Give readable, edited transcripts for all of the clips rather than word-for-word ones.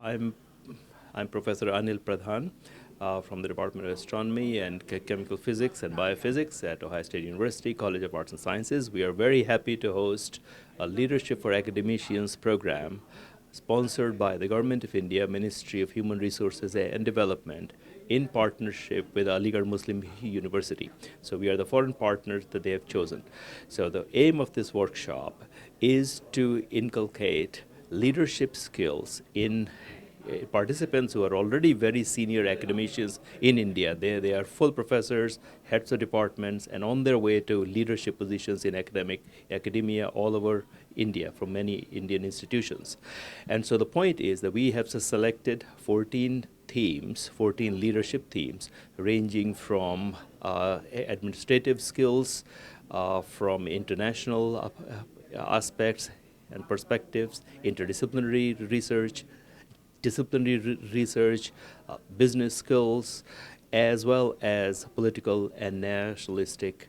I'm Professor Anil Pradhan from the Department of Astronomy and Chemical Physics and Biophysics at Ohio State University College of Arts and Sciences. We are very happy to host a Leadership for Academicians program sponsored by the Government of India, Ministry of Human Resources and Development in partnership with Aligarh Muslim University. So we are the foreign partners that they have chosen. So the aim of this workshop is to inculcate leadership skills in participants who are already very senior academicians in India. They are full professors, heads of departments, and on their way to leadership positions in academia all over India from many Indian institutions. And so the point is that we have selected 14 themes, 14 leadership themes, ranging from administrative skills, from international aspects and perspectives, interdisciplinary research, disciplinary research, business skills, as well as political and nationalistic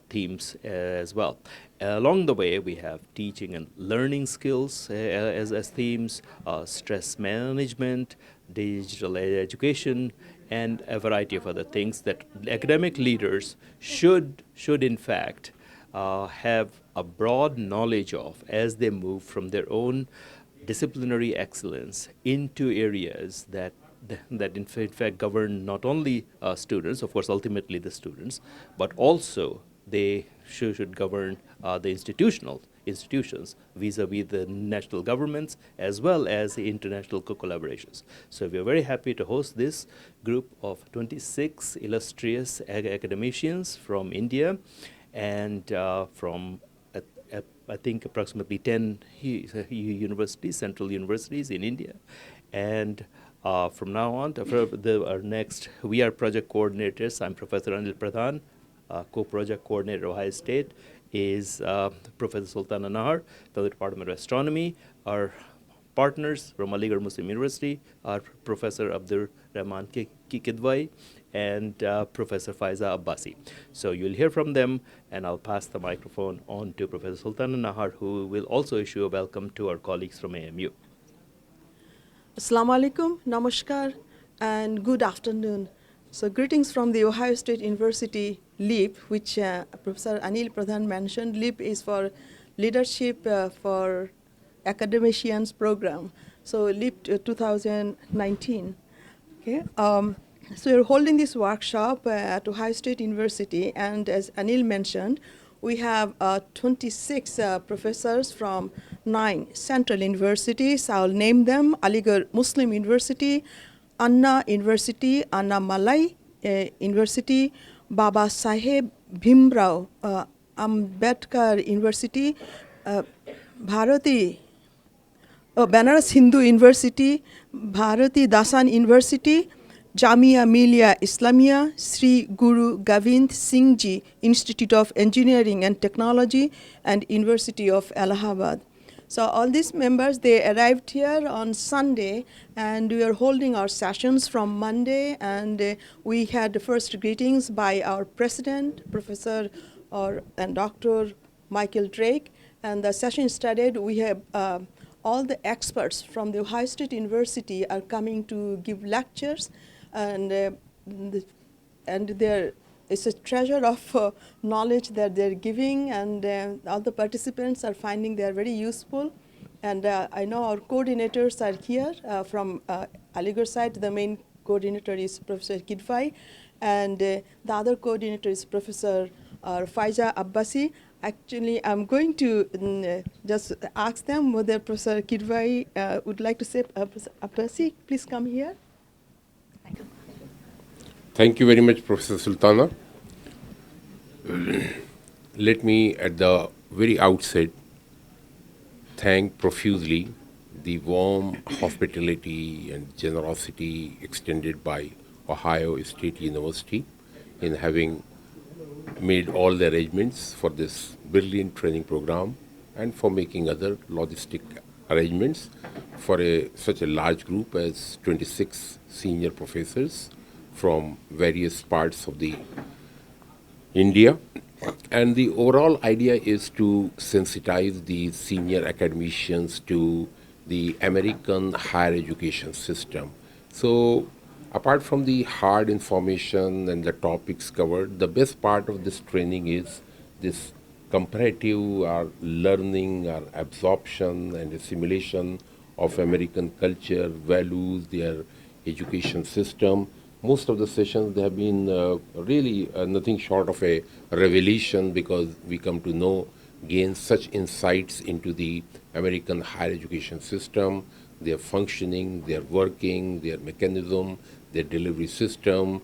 themes as well. Along the way, we have teaching and learning skills as themes, stress management, digital education, and a variety of other things that academic leaders should in fact have a broad knowledge of as they move from their own disciplinary excellence into areas that in fact govern not only students, of course ultimately the students, but also they should govern the institutions vis-a-vis the national governments as well as the international collaborations. So we are very happy to host this group of 26 illustrious academicians from India and from I think approximately 10 universities, central universities in India. And from now on, our next, we are project coordinators. I'm Professor Anil Pradhan. Co-project coordinator, Ohio State, is Professor Sultana Nahar from the Department of Astronomy. Our partners from Aligarh Muslim University are Professor Abdur Rahman Kidwai and Professor Faiza Abbasi. So you'll hear from them, and I'll pass the microphone on to Professor Sultana Nahar, who will also issue a welcome to our colleagues from AMU. Assalamu alaikum, namaskar, and good afternoon. So greetings from the Ohio State University LEAP, which Professor Anil Pradhan mentioned. LEAP is for Leadership for Academicians program. So LEAP 2019. Okay. So we're holding this workshop at Ohio State University, and as Anil mentioned, we have 26 professors from 9 central universities. I'll name them: Aligarh Muslim University, Anna University, Anna Malai University, Baba Saheb Bhimrao Ambedkar University, Banaras Hindu University, Bharati Dasan University, Jamia Millia Islamia, Sri Guru Govind Singh Ji Institute of Engineering and Technology, and University of Allahabad. So all these members, they arrived here on Sunday, and we are holding our sessions from Monday, and we had the first greetings by our president, Professor and Dr. Michael Drake, and the session started. We have all the experts from the Ohio State University are coming to give lectures, and there is a treasure of knowledge that they're giving, and all the participants are finding they're very useful. And I know our coordinators are here from Aligarh side. The main coordinator is Professor Kidwai, and the other coordinator is Professor Faiza Abbasi. Actually, I'm going to just ask them whether Professor Kidwai would like to say. Professor Abbasi, please come here. Thank you very much, Professor Sultana. Let me, at the very outset, thank profusely the warm hospitality and generosity extended by Ohio State University in having made all the arrangements for this brilliant training program and for making other logistic arrangements for such a large group as 26 senior professors from various parts of the India. And the overall idea is to sensitize the senior academicians to the American higher education system. So, apart from the hard information and the topics covered, the best part of this training is this comparative learning or absorption and assimilation of American culture, values, their education system. Most of the sessions they have been really nothing short of a revelation, because we come to know, gain such insights into the American higher education system, their functioning, their working, their mechanism, their delivery system.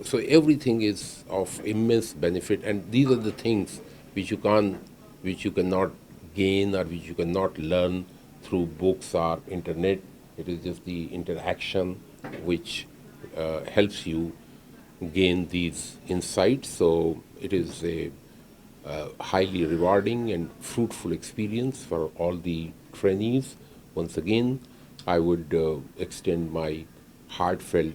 So everything is of immense benefit, and these are the things which you cannot gain or which you cannot learn through books or internet. It is just the interaction which helps you gain these insights. So it is a highly rewarding and fruitful experience for all the trainees. Once again, I would extend my heartfelt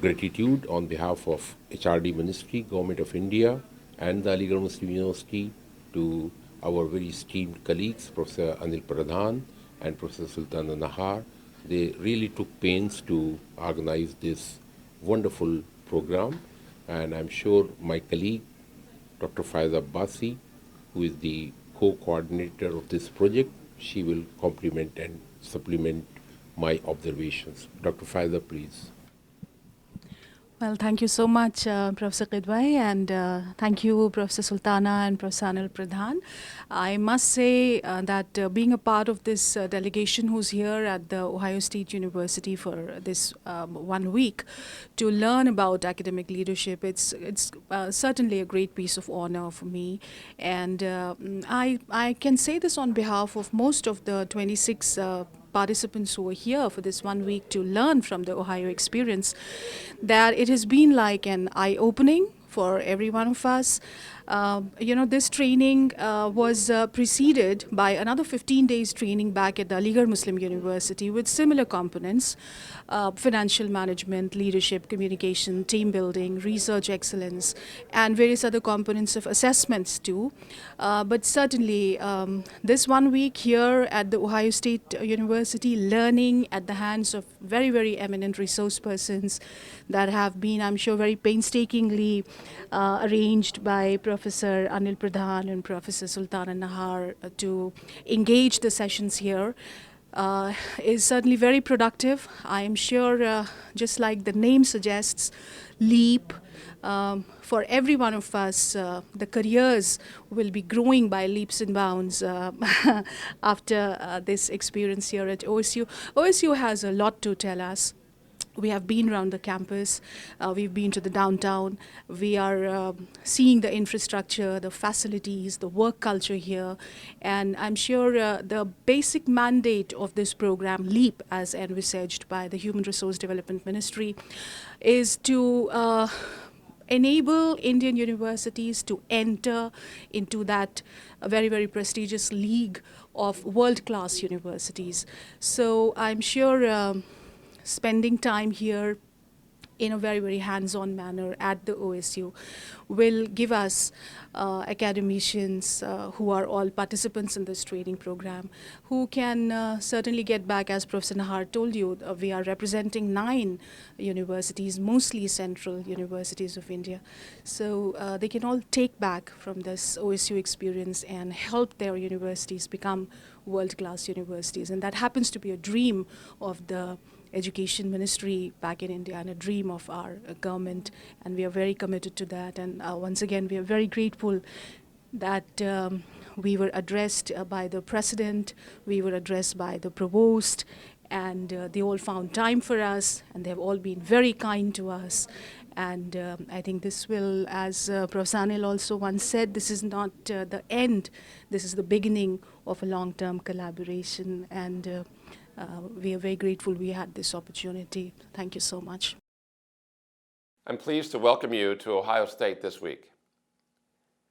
gratitude on behalf of HRD Ministry, Government of India, and the Aligarh Muslim University to our very esteemed colleagues, Professor Anil Pradhan and Professor Sultana Nahar. They really took pains to organize this wonderful program, and I'm sure my colleague, Dr. Faiza Abbasi, who is the co-coordinator of this project, she will complement and supplement my observations. Dr. Faiza, please. Well, thank you so much, Professor Kidwai, and thank you, Professor Sultana and Professor Anil Pradhan. I must say that being a part of this delegation who's here at the Ohio State University for this 1 week to learn about academic leadership, it's certainly a great piece of honor for me. And I can say this on behalf of most of the 26 participants who are here for this 1 week to learn from the Ohio experience, that it has been like an eye-opening for every one of us. This training was preceded by another 15 days training back at the Aligarh Muslim University with similar components: financial management, leadership, communication, team building, research excellence, and various other components of assessments too. But certainly, this 1 week here at the Ohio State University, learning at the hands of very, very eminent resource persons that have been, I'm sure, very painstakingly arranged by Professor Anil Pradhan and Professor Sultana Nahar to engage the sessions here, is certainly very productive. I am sure, just like the name suggests, LEAP, for every one of us, the careers will be growing by leaps and bounds after this experience here at OSU. OSU has a lot to tell us. We have been around the campus, we've been to the downtown, we are seeing the infrastructure, the facilities, the work culture here, and I'm sure the basic mandate of this program, LEAP, as envisaged by the Human Resource Development Ministry, is to enable Indian universities to enter into that very, very prestigious league of world-class universities. So I'm sure spending time here in a very, very hands-on manner at the OSU will give us academicians who are all participants in this training program, who can certainly get back, as Professor Nahar told you, we are representing 9 universities, mostly central universities of India. So they can all take back from this OSU experience and help their universities become world-class universities. And that happens to be a dream of the Education Ministry back in India and a dream of our government, and we are very committed to that. And once again, we are very grateful that we were addressed by the President, we were addressed by the Provost, and they all found time for us, and they have all been very kind to us. And I think this will, as Professor Anil also once said, this is not the end, this is the beginning of a long-term collaboration, and we are very grateful we had this opportunity. Thank you so much. I'm pleased to welcome you to Ohio State this week.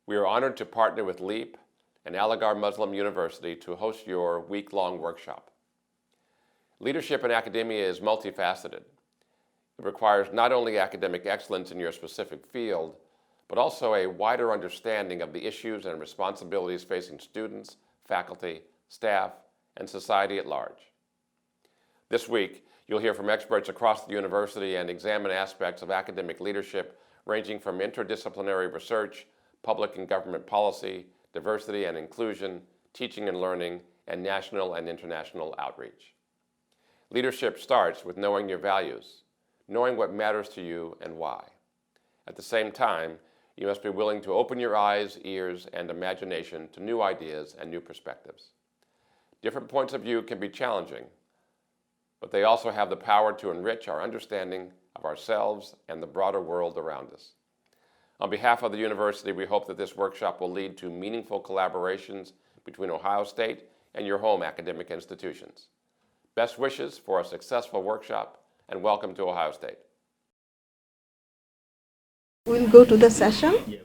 We are honored to partner with LEAP and Aligarh Muslim University to host your week-long workshop. Leadership in academia is multifaceted. It requires not only academic excellence in your specific field, but also a wider understanding of the issues and responsibilities facing students, faculty, staff, and society at large. This week, you'll hear from experts across the university and examine aspects of academic leadership ranging from interdisciplinary research, public and government policy, diversity and inclusion, teaching and learning, and national and international outreach. Leadership starts with knowing your values, knowing what matters to you and why. At the same time, you must be willing to open your eyes, ears, and imagination to new ideas and new perspectives. Different points of view can be challenging, but they also have the power to enrich our understanding of ourselves and the broader world around us. On behalf of the university, we hope that this workshop will lead to meaningful collaborations between Ohio State and your home academic institutions. Best wishes for a successful workshop, and welcome to Ohio State. We'll go to the session.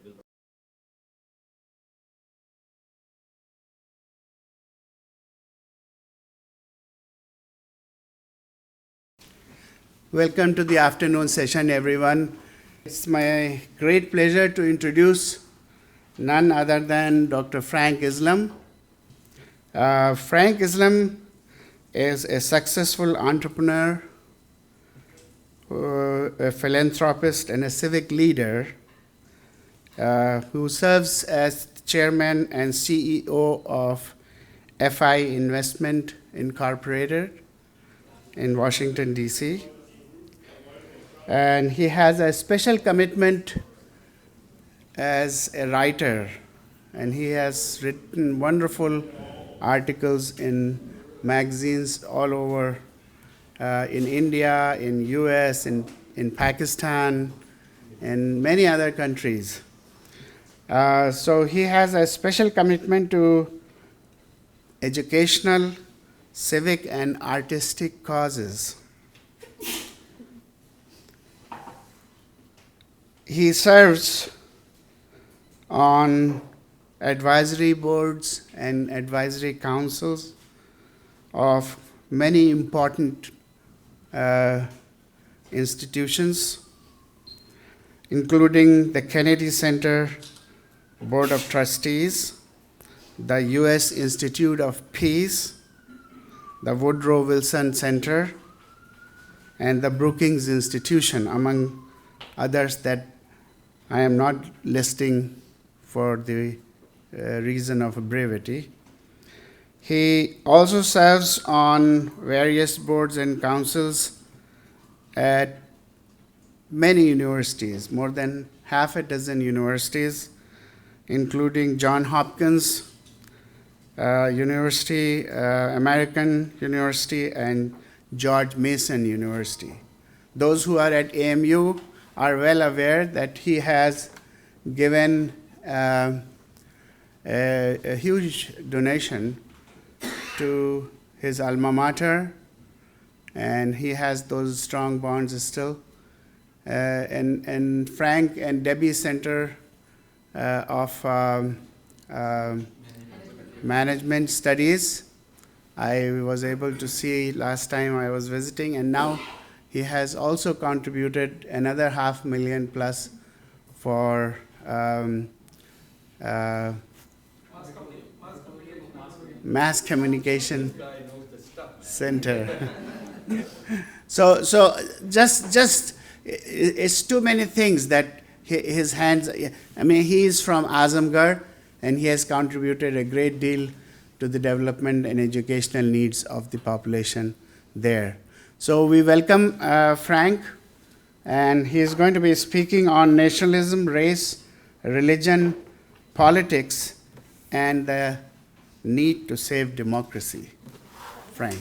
Welcome to the afternoon session, everyone. It's my great pleasure to introduce none other than Dr. Frank Islam. Frank Islam is a successful entrepreneur, a philanthropist, and a civic leader who serves as chairman and CEO of FI Investment Incorporated in Washington, D.C. And he has a special commitment as a writer, and he has written wonderful articles in magazines all over in India, in US, in Pakistan, and many other countries. So he has a special commitment to educational, civic, and artistic causes. He serves on advisory boards and advisory councils of many important institutions, including the Kennedy Center Board of Trustees, the U.S. Institute of Peace, the Woodrow Wilson Center, and the Brookings Institution, among others that I am not listing for the reason of brevity. He also serves on various boards and councils at many universities, more than half a dozen universities, including Johns Hopkins University, American University, and George Mason University. Those who are at AMU are well aware that he has given a huge donation to his alma mater, and he has those strong bonds still. And Frank and Debbie Center of Management Studies, I was able to see last time I was visiting, and now he has also contributed another $500,000 plus for Mass Communication Center. So just it's too many things that his hands. I mean, he is from Azamgarh, and he has contributed a great deal to the development and educational needs of the population there. So we welcome Frank, and he is going to be speaking on nationalism, race, religion, politics, and the need to save democracy. Frank.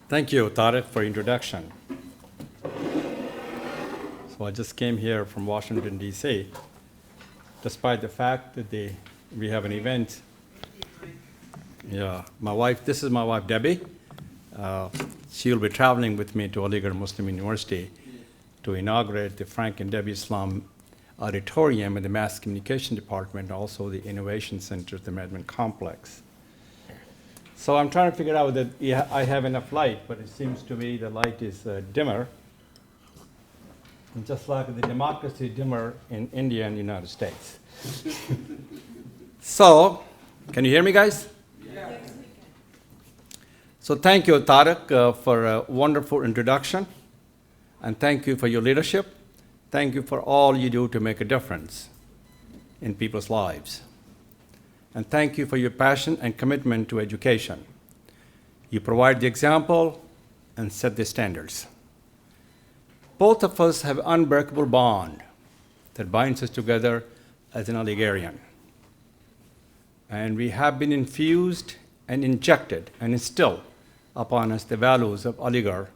Thank you, Tariq, for introduction. So I just came here from Washington, D.C., despite the fact that we have an event. Yeah, this is my wife, Debbie. She'll be traveling with me to Aligarh Muslim University to inaugurate the Frank and Debbie Islam Auditorium in the Mass Communication Department, also the Innovation Center at the Management Complex. So I'm trying to figure out that I have enough light, but it seems to me the light is dimmer. And just like the democracy dimmer in India and the United States. So, can you hear me, guys? Yes. So thank you, Tariq, for a wonderful introduction. And thank you for your leadership. Thank you for all you do to make a difference in people's lives. And thank you for your passion and commitment to education. You provide the example and set the standards. Both of us have an unbreakable bond that binds us together as an Aligarhian. And we have been infused and injected and instilled upon us the values of Aligarh.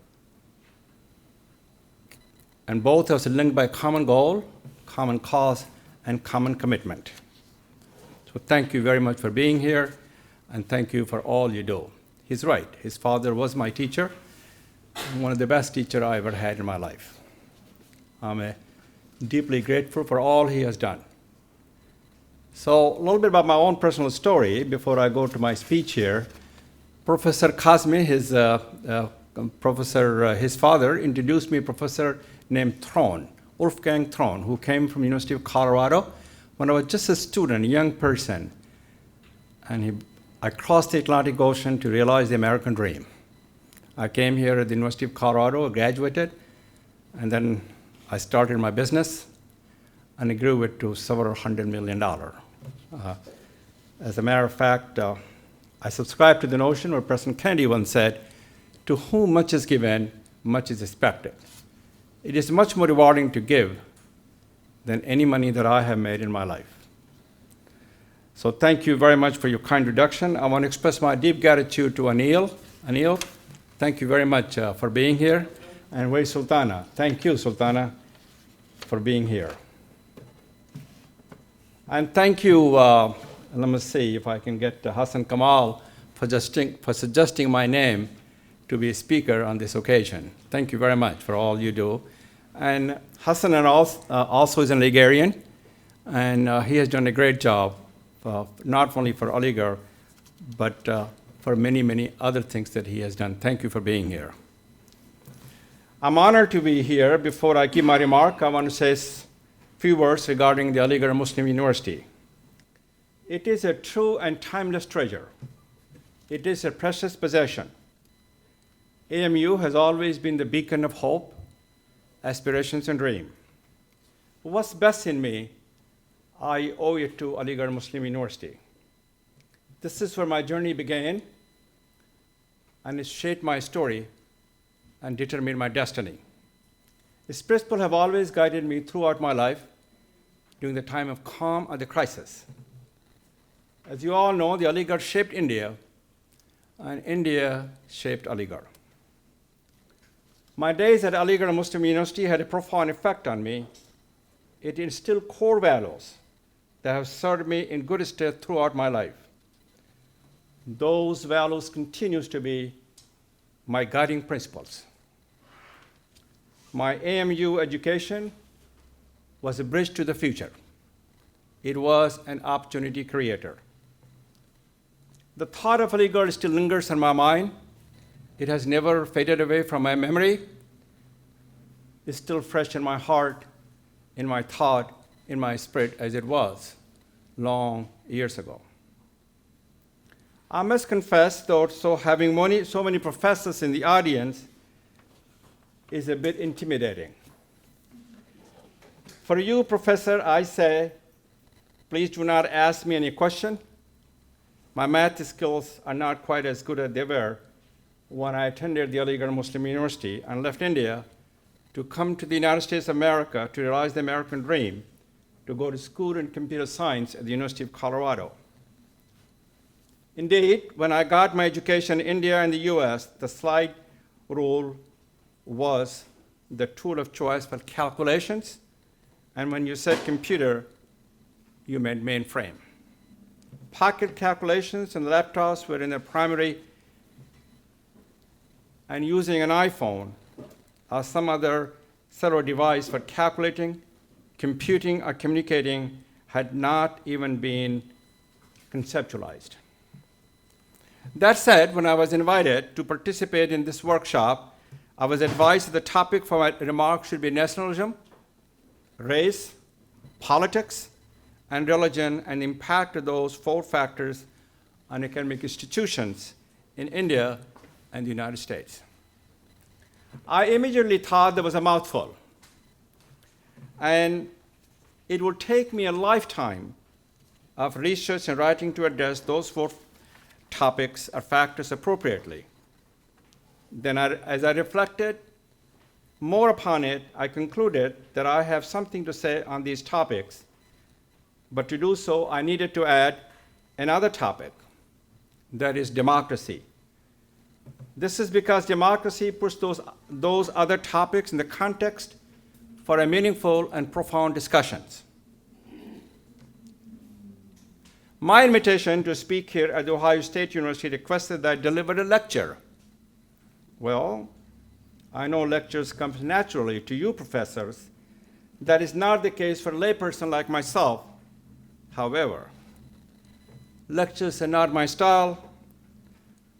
And both of us are linked by a common goal, common cause, and common commitment. So thank you very much for being here, and thank you for all you do. He's right. His father was my teacher, one of the best teachers I ever had in my life. I'm deeply grateful for all he has done. So a little bit about my own personal story before I go to my speech here. Professor Kazmi, his father, introduced me to a professor named Thron, Wolfgang Thron, who came from University of Colorado when I was just a student, a young person. And I crossed the Atlantic Ocean to realize the American dream. I came here at the University of Colorado, graduated, and then I started my business, and I grew it to several $100 million. As a matter of fact, I subscribe to the notion where President Kennedy once said, "To whom much is given, much is expected." It is much more rewarding to give than any money that I have made in my life. So thank you very much for your kind introduction. I want to express my deep gratitude to Anil. Anil, thank you very much for being here. And where's Sultana? Thank you, Sultana, for being here. And thank you, let me see if I can get Hassan Kamal for suggesting my name to be a speaker on this occasion. Thank you very much for all you do. And Hassan also is an Aligarhian, and he has done a great job, not only for Aligarh, but for many, many other things that he has done. Thank you for being here. I'm honored to be here. Before I give my remark, I want to say a few words regarding the Aligarh Muslim University. It is a true and timeless treasure. It is a precious possession. AMU has always been the beacon of hope, aspirations, and dream. What's best in me, I owe it to Aligarh Muslim University. This is where my journey began, and it shaped my story and determined my destiny. Its principles have always guided me throughout my life during the time of calm or the crisis. As you all know, the Aligarh shaped India, and India shaped Aligarh. My days at Aligarh Muslim University had a profound effect on me. It instilled core values that have served me in good stead throughout my life. Those values continue to be my guiding principles. My AMU education was a bridge to the future. It was an opportunity creator. The thought of Aligarh still lingers in my mind. It has never faded away from my memory. It's still fresh in my heart, in my thought, in my spirit, as it was long years ago. I must confess, though, having so many professors in the audience is a bit intimidating. For you, Professor, I say, please do not ask me any question. My math skills are not quite as good as they were when I attended the Aligarh Muslim University and left India to come to the United States of America to realize the American dream, to go to school in computer science at the University of Colorado. Indeed, when I got my education in India and the US, the slide rule was the tool of choice for calculations, and when you said computer, you meant mainframe. Pocket calculations and laptops were in their primary, and using an iPhone or some other cellular device for calculating, computing, or communicating had not even been conceptualized. That said, when I was invited to participate in this workshop, I was advised that the topic for my remarks should be nationalism, race, politics, and religion and the impact of those 4 factors on academic institutions in India and the United States. I immediately thought there was a mouthful, and it would take me a lifetime of research and writing to address those 4 topics or factors appropriately. Then, as I reflected more upon it, I concluded that I have something to say on these topics, but to do so, I needed to add another topic, that is democracy. This is because democracy puts those other topics in the context for a meaningful and profound discussions. My invitation to speak here at The Ohio State University requested that I deliver a lecture. Well, I know lectures come naturally to you professors. That is not the case for a layperson like myself. However, lectures are not my style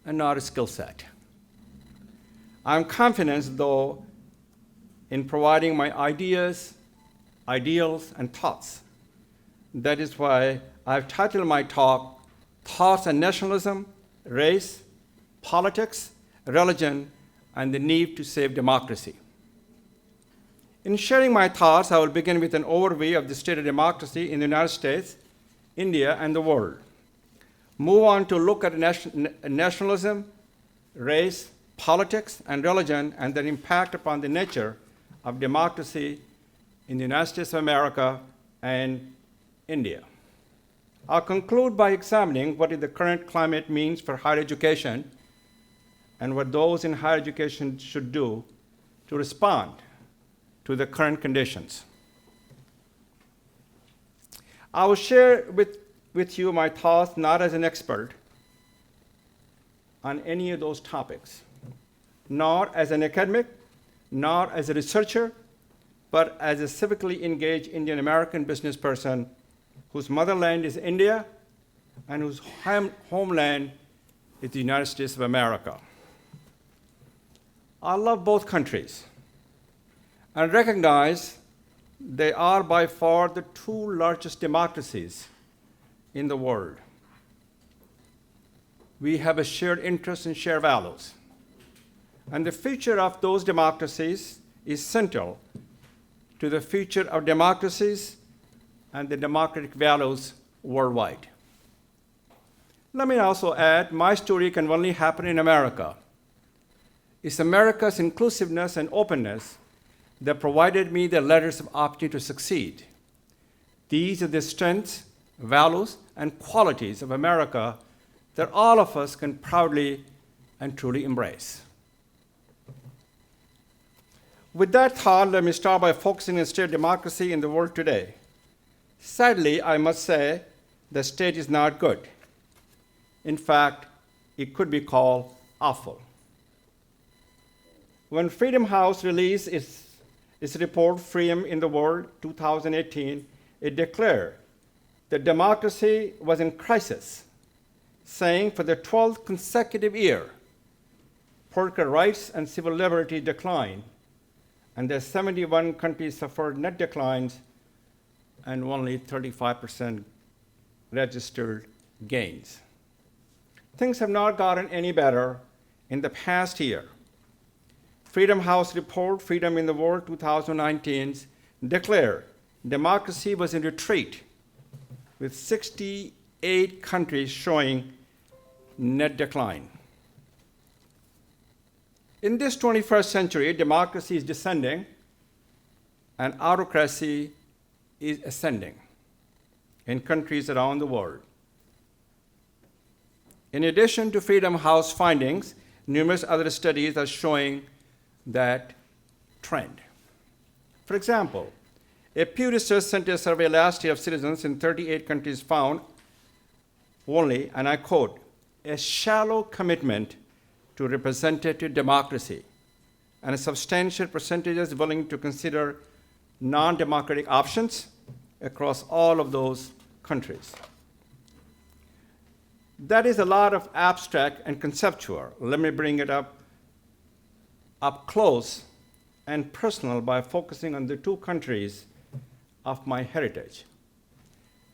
and not a skill set. I'm confident, though, in providing my ideas, ideals, and thoughts. That is why I've titled my talk, Thoughts on Nationalism, Race, Politics, Religion, and the Need to Save Democracy. In sharing my thoughts, I will begin with an overview of the state of democracy in the United States, India, and the world. Move on to look at nationalism, race, politics, and religion, and their impact upon the nature of democracy in the United States of America and India. I'll conclude by examining what the current climate means for higher education and what those in higher education should do to respond to the current conditions. I will share with you my thoughts not as an expert on any of those topics, not as an academic, not as a researcher, but as a civically engaged Indian American business person whose motherland is India and whose homeland is the United States of America. I love both countries and recognize they are by far the 2 largest democracies in the world. We have a shared interest and shared values. And the future of those democracies is central to the future of democracies and the democratic values worldwide. Let me also add, my story can only happen in America. It's America's inclusiveness and openness that provided me the letters of opportunity to succeed. These are the strengths, values, and qualities of America that all of us can proudly and truly embrace. With that thought, let me start by focusing on the state of democracy in the world today. Sadly, I must say the state is not good. In fact, it could be called awful. When Freedom House released its report, Freedom in the World 2018, it declared that democracy was in crisis, saying for the 12th consecutive year, political rights and civil liberty declined, and that 71 countries suffered net declines and only 35% registered gains. Things have not gotten any better in the past year. Freedom House report, Freedom in the World 2019, declared democracy was in retreat, with 68 countries showing net decline. In this 21st century, democracy is descending and autocracy is ascending in countries around the world. In addition to Freedom House findings, numerous other studies are showing that trend. For example, a Pew Research Center survey last year of citizens in 38 countries found only, and I quote, a shallow commitment to representative democracy, and a substantial percentage is willing to consider non-democratic options across all of those countries. That is a lot of abstract and conceptual. Let me bring it up close and personal by focusing on the 2 countries of my heritage.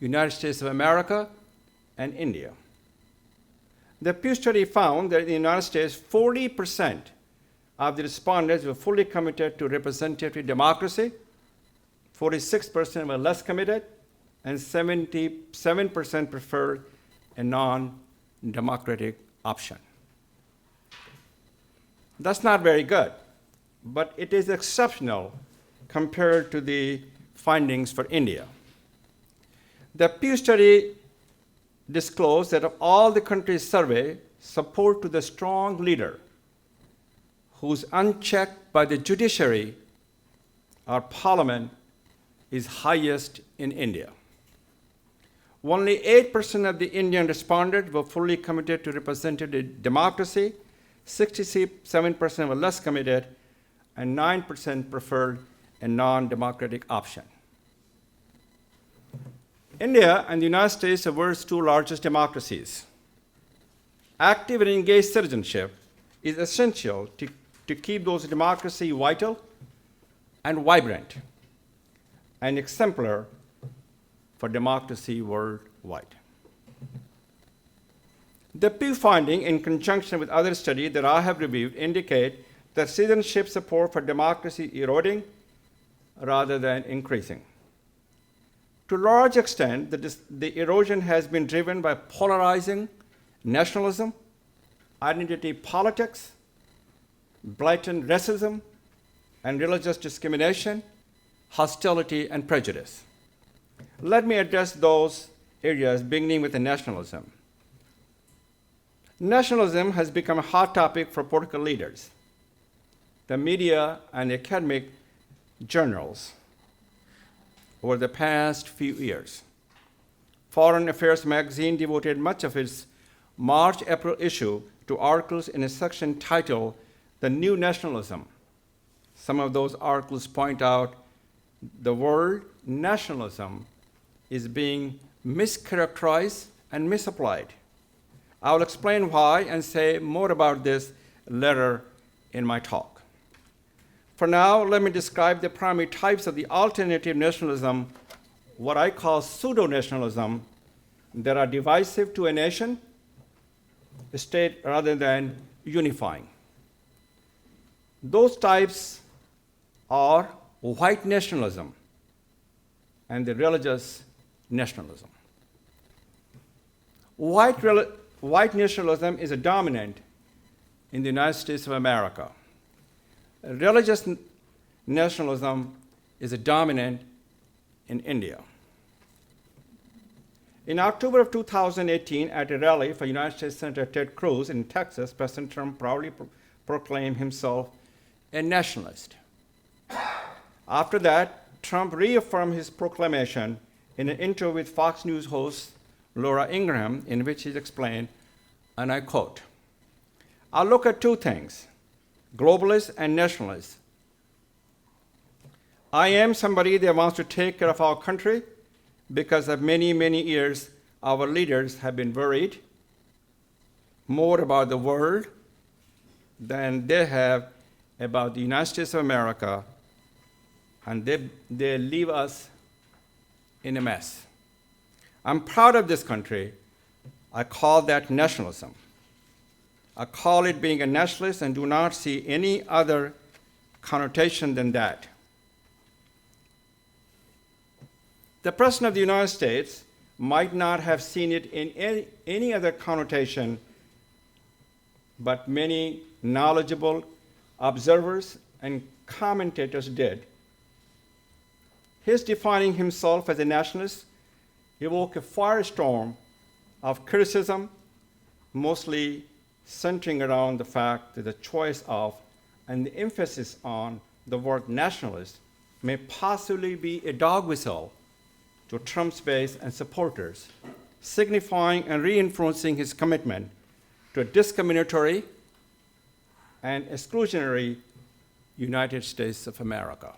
United States of America, and India. The Pew study found that in the United States, 40% of the respondents were fully committed to representative democracy, 46% were less committed, and 77% preferred a non-democratic option. That's not very good, but it is exceptional compared to the findings for India. The Pew study disclosed that of all the countries surveyed, support to the strong leader who's unchecked by the judiciary or parliament is highest in India. Only 8% of the Indian respondents were fully committed to representative democracy, 67% were less committed, and 9% preferred a non-democratic option. India and the United States are the world's two largest democracies. Active and engaged citizenship is essential to keep those democracies vital and vibrant and exemplar for democracy worldwide. The Pew finding, in conjunction with other studies that I have reviewed, indicate that citizenship support for democracy is eroding rather than increasing. To a large extent, the erosion has been driven by polarizing nationalism, identity politics, blatant racism, and religious discrimination, hostility, and prejudice. Let me address those areas, beginning with the nationalism. Nationalism has become a hot topic for political leaders, the media, and academic journals over the past few years. Foreign Affairs magazine devoted much of its March-April issue to articles in a section titled The New Nationalism. Some of those articles point out the word nationalism is being mischaracterized and misapplied. I will explain why and say more about this later in my talk. For now, let me describe the primary types of the alternative nationalism, what I call pseudo nationalism, that are divisive to a nation, a state, rather than unifying. Those types are white nationalism and the religious nationalism. White nationalism is a dominant in the United States of America. Religious nationalism is a dominant in India. In October of 2018, at a rally for United States Senator Ted Cruz in Texas, President Trump proudly proclaimed himself a nationalist. After that, Trump reaffirmed his proclamation in an interview with Fox News host Laura Ingraham, in which he explained, and I quote, "I'll look at two things, globalists and nationalists. I am somebody that wants to take care of our country because of many, many years our leaders have been worried more about the world than they have about the United States of America, and they leave us in a mess. I'm proud of this country. I call that nationalism. I call it being a nationalist and do not see any other connotation than that." The President of the United States might not have seen it in any other connotation, but many knowledgeable observers and commentators did. His defining himself as a nationalist evoked a firestorm of criticism, mostly centering around the fact that the choice of and the emphasis on the word nationalist may possibly be a dog whistle to Trump's base and supporters, signifying and reinforcing his commitment to a discriminatory and exclusionary United States of America.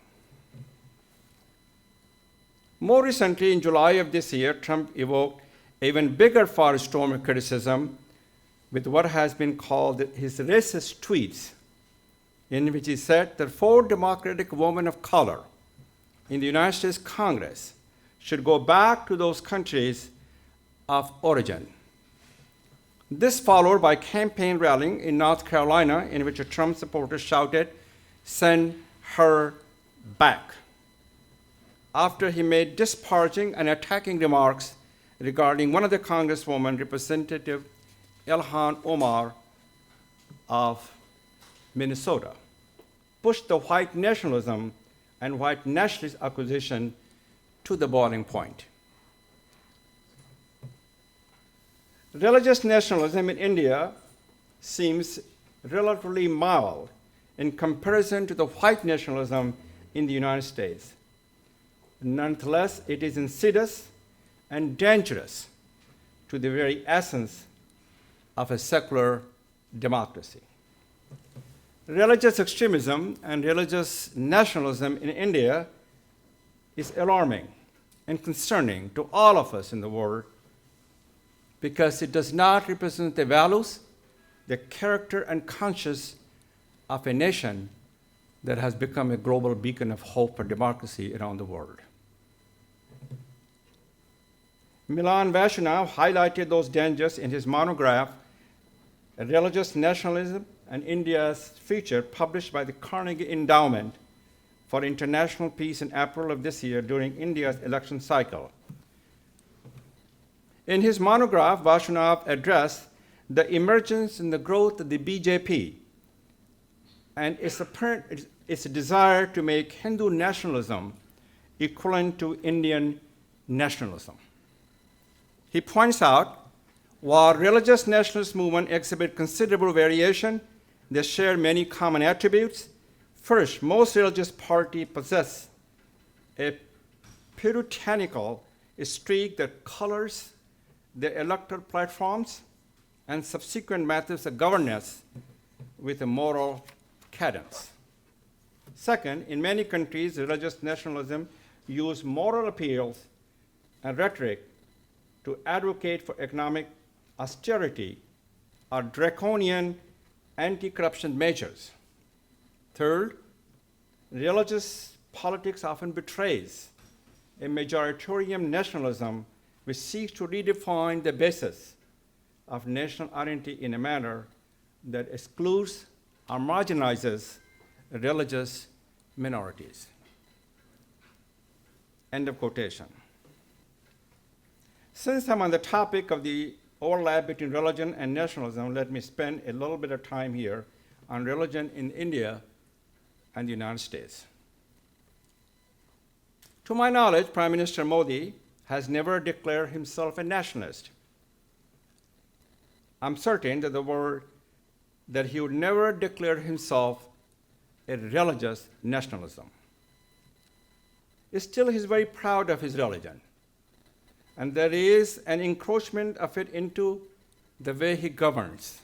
More recently, in July of this year, Trump evoked an even bigger firestorm of criticism with what has been called his racist tweets, in which he said that 4 Democratic women of color in the United States Congress should go back to those countries of origin. This followed by campaign rallying in North Carolina, in which a Trump supporter shouted, "Send her back," after he made disparaging and attacking remarks regarding one of the Congresswomen, Representative Ilhan Omar of Minnesota, pushed the white nationalism and white nationalist accusation to the boiling point. Religious nationalism in India seems relatively mild in comparison to the white nationalism in the United States. Nonetheless, it is insidious and dangerous to the very essence of a secular democracy. Religious extremism and religious nationalism in India is alarming and concerning to all of us in the world, because it does not represent the values, the character, and conscience of a nation that has become a global beacon of hope for democracy around the world. Milan Vaishnav highlighted those dangers in his monograph, Religious Nationalism and India's Future, published by the Carnegie Endowment for International Peace in April of this year during India's election cycle. In his monograph, Vaishnav addressed the emergence and the growth of the BJP and its desire to make Hindu nationalism equivalent to Indian nationalism. He points out, while religious nationalist movements exhibit considerable variation, they share many common attributes. First, most religious parties possess a puritanical streak that colors their electoral platforms and subsequent methods of governance with a moral cadence. Second, in many countries, religious nationalism uses moral appeals and rhetoric to advocate for economic austerity or draconian anti-corruption measures. Third, religious politics often betrays a majoritarian nationalism which seeks to redefine the basis of national identity in a manner that excludes or marginalizes religious minorities. End of quotation. Since I'm on the topic of the overlap between religion and nationalism, let me spend a little bit of time here on religion in India and the United States. To my knowledge, Prime Minister Modi has never declared himself a nationalist. I'm certain that he would never declare himself a religious nationalism. Still, he's very proud of his religion, and there is an encroachment of it into the way he governs.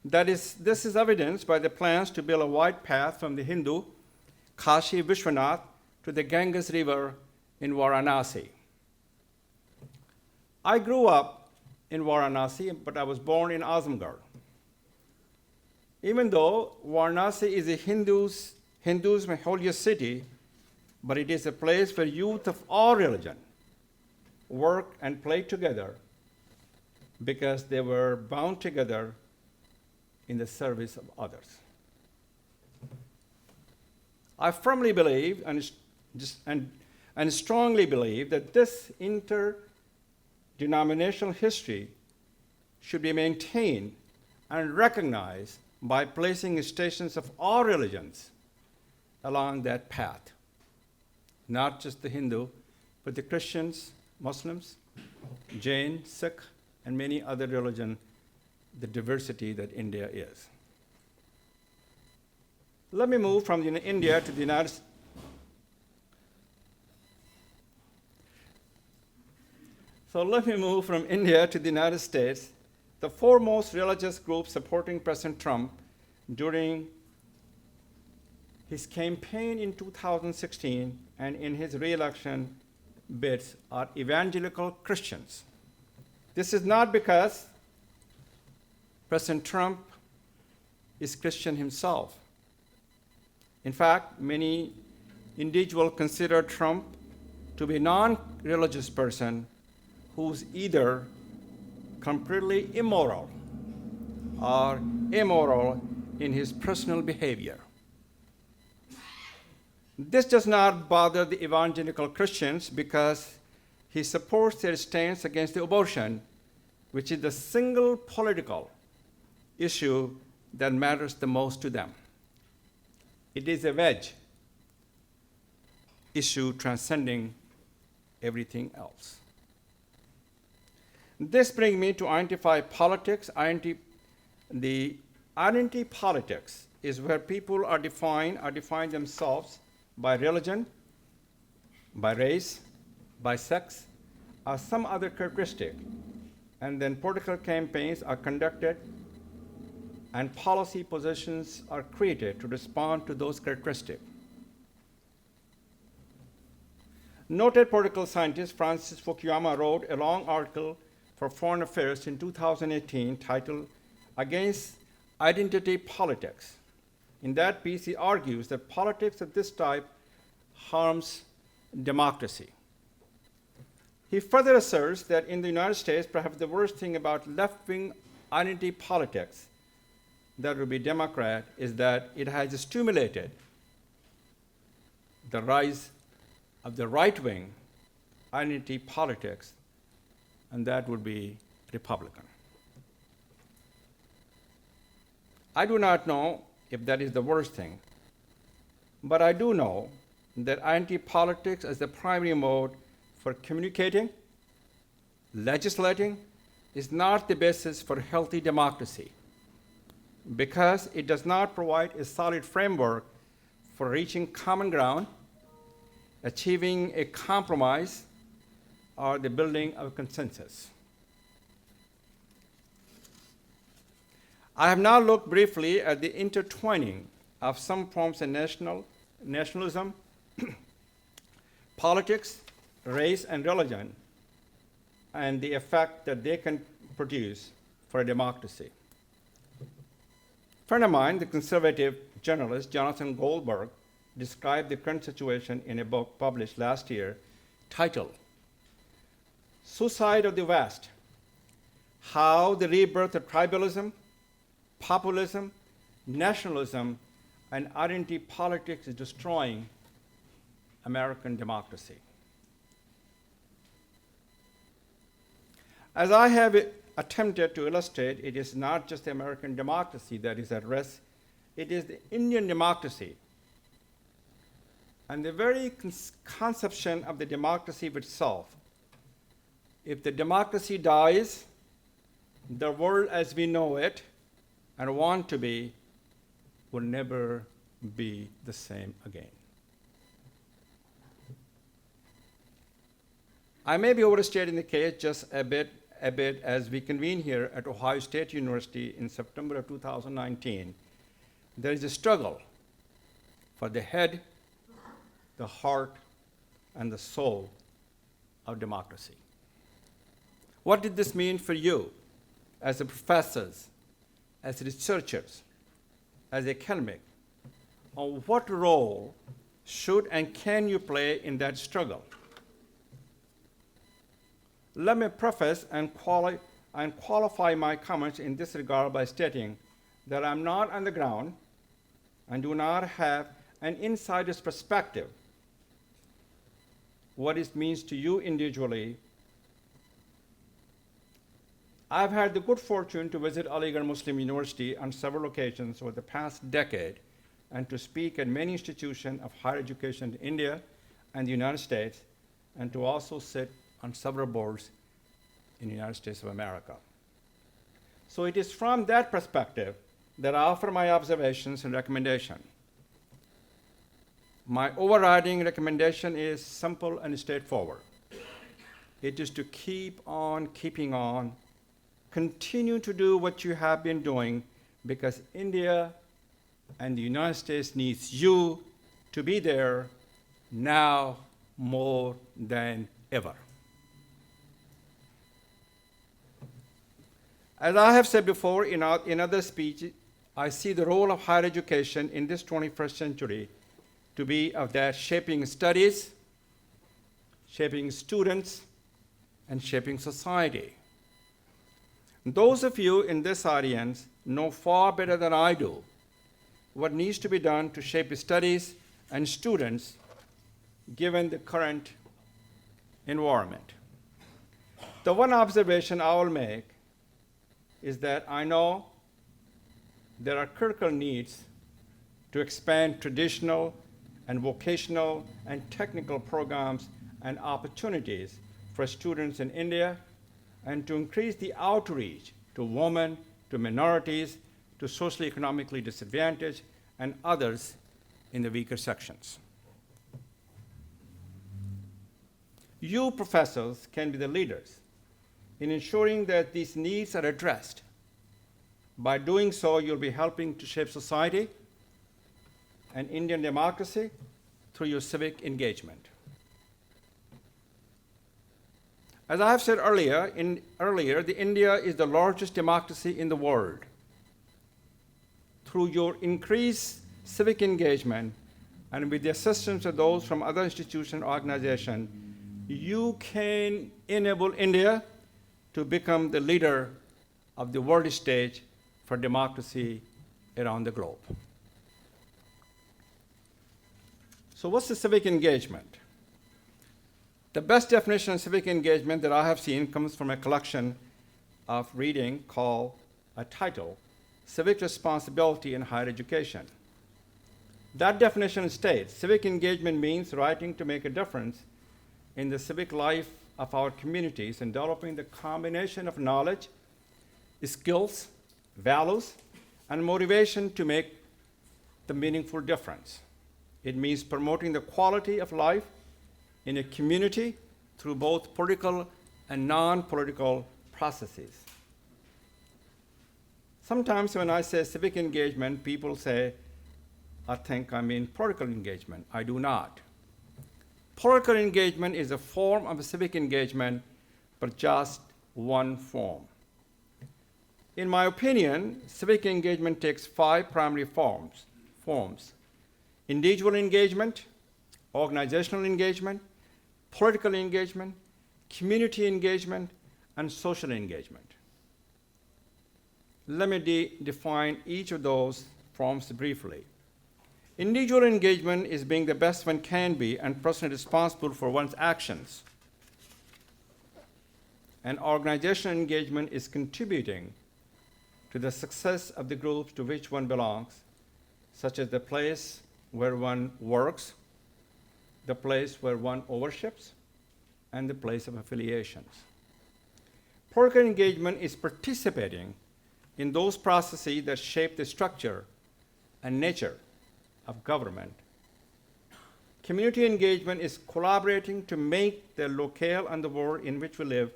This is evidenced by the plans to build a wide path from the Hindu Kashi Vishwanath to the Ganges River in Varanasi. I grew up in Varanasi, but I was born in Azamgarh. Even though Varanasi is a Hinduism's holiest city, but it is a place where youth of all religion work and play together because they were bound together in the service of others. I firmly believe and strongly believe that this interdenominational history should be maintained and recognized by placing stations of all religions along that path. Not just the Hindu, but the Christians, Muslims, Jain, Sikh, and many other religions, the diversity that India is. Let me move from India to the United States. So let me move from India to the United States. The foremost religious groups supporting President Trump during his campaign in 2016 and in his re-election bids are evangelical Christians. This is not because President Trump is Christian himself. In fact, many individuals consider Trump to be a non-religious person who's either completely immoral or immoral in his personal behavior. This does not bother the evangelical Christians because he supports their stance against the abortion, which is the single political issue that matters the most to them. It is a wedge issue transcending everything else. This brings me to identify politics. The identity politics is where people are define themselves by religion, by race, by sex, or some other characteristic. And then political campaigns are conducted and policy positions are created to respond to those characteristics. Noted political scientist Francis Fukuyama wrote a long article for Foreign Affairs in 2018 titled Against Identity Politics. In that piece, he argues that politics of this type harms democracy. He further asserts that in the United States, perhaps the worst thing about left-wing identity politics that would be Democrat is that it has stimulated the rise of the right-wing identity politics, and that would be Republican. I do not know if that is the worst thing, but I do know that identity politics as the primary mode for communicating, legislating, is not the basis for healthy democracy because it does not provide a solid framework for reaching common ground, achieving a compromise, or the building of a consensus. I have now looked briefly at the intertwining of some forms of nationalism, politics, race, and religion, and the effect that they can produce for a democracy. A friend of mine, the conservative journalist Jonathan Goldberg, described the current situation in a book published last year titled Suicide of the West: How the Rebirth of Tribalism, Populism, Nationalism, and Identity Politics is Destroying American Democracy. As I have attempted to illustrate, it is not just the American democracy that is at risk, it is the Indian democracy. And the very conception of the democracy itself. If the democracy dies, the world as we know it and want to be will never be the same again. I may be overstating the case just a bit as we convene here at Ohio State University in September of 2019. There is a struggle for the head, the heart, and the soul of democracy. What did this mean for you as a professors, as researchers, as academic? On what role should and can you play in that struggle? Let me preface and qualify my comments in this regard by stating that I'm not on the ground and do not have an insider's perspective what it means to you individually. I've had the good fortune to visit Aligarh Muslim University on several occasions over the past decade and to speak at many institutions of higher education in India and the United States, and to also sit on several boards in the United States of America. So it is from that perspective that I offer my observations and recommendation. My overriding recommendation is simple and straightforward. It is to keep on keeping on, continue to do what you have been doing, because India and the United States needs you to be there now more than ever. As I have said before in other speeches, I see the role of higher education in this 21st century to be of that shaping studies, shaping students, and shaping society. Those of you in this audience know far better than I do what needs to be done to shape studies and students given the current environment. The one observation I will make is that I know there are critical needs to expand traditional and vocational and technical programs and opportunities for students in India, and to increase the outreach to women, to minorities, to socially economically disadvantaged, and others in the weaker sections. You professors can be the leaders in ensuring that these needs are addressed. By doing so, you'll be helping to shape society and Indian democracy through your civic engagement. As I have said earlier, India is the largest democracy in the world. Through your increased civic engagement and with the assistance of those from other institutions and organizations, you can enable India to become the leader of the world stage for democracy around the globe. So what's the civic engagement? The best definition of civic engagement that I have seen comes from a collection of reading called a title, Civic Responsibility in Higher Education. That definition states, civic engagement means writing to make a difference in the civic life of our communities and developing the combination of knowledge, skills, values, and motivation to make the meaningful difference. It means promoting the quality of life in a community through both political and non-political processes. Sometimes when I say civic engagement, people say, I think I mean political engagement. I do not. Political engagement is a form of civic engagement, but just one form. In my opinion, civic engagement takes 5 primary forms. Individual engagement, organizational engagement, political engagement, community engagement, and social engagement. Let me define each of those forms briefly. Individual engagement is being the best one can be and personally responsible for one's actions. And organizational engagement is contributing to the success of the groups to which one belongs, such as the place where one works, the place where one worships, and the place of affiliations. Political engagement is participating in those processes that shape the structure and nature of government. Community engagement is collaborating to make the locale and the world in which we live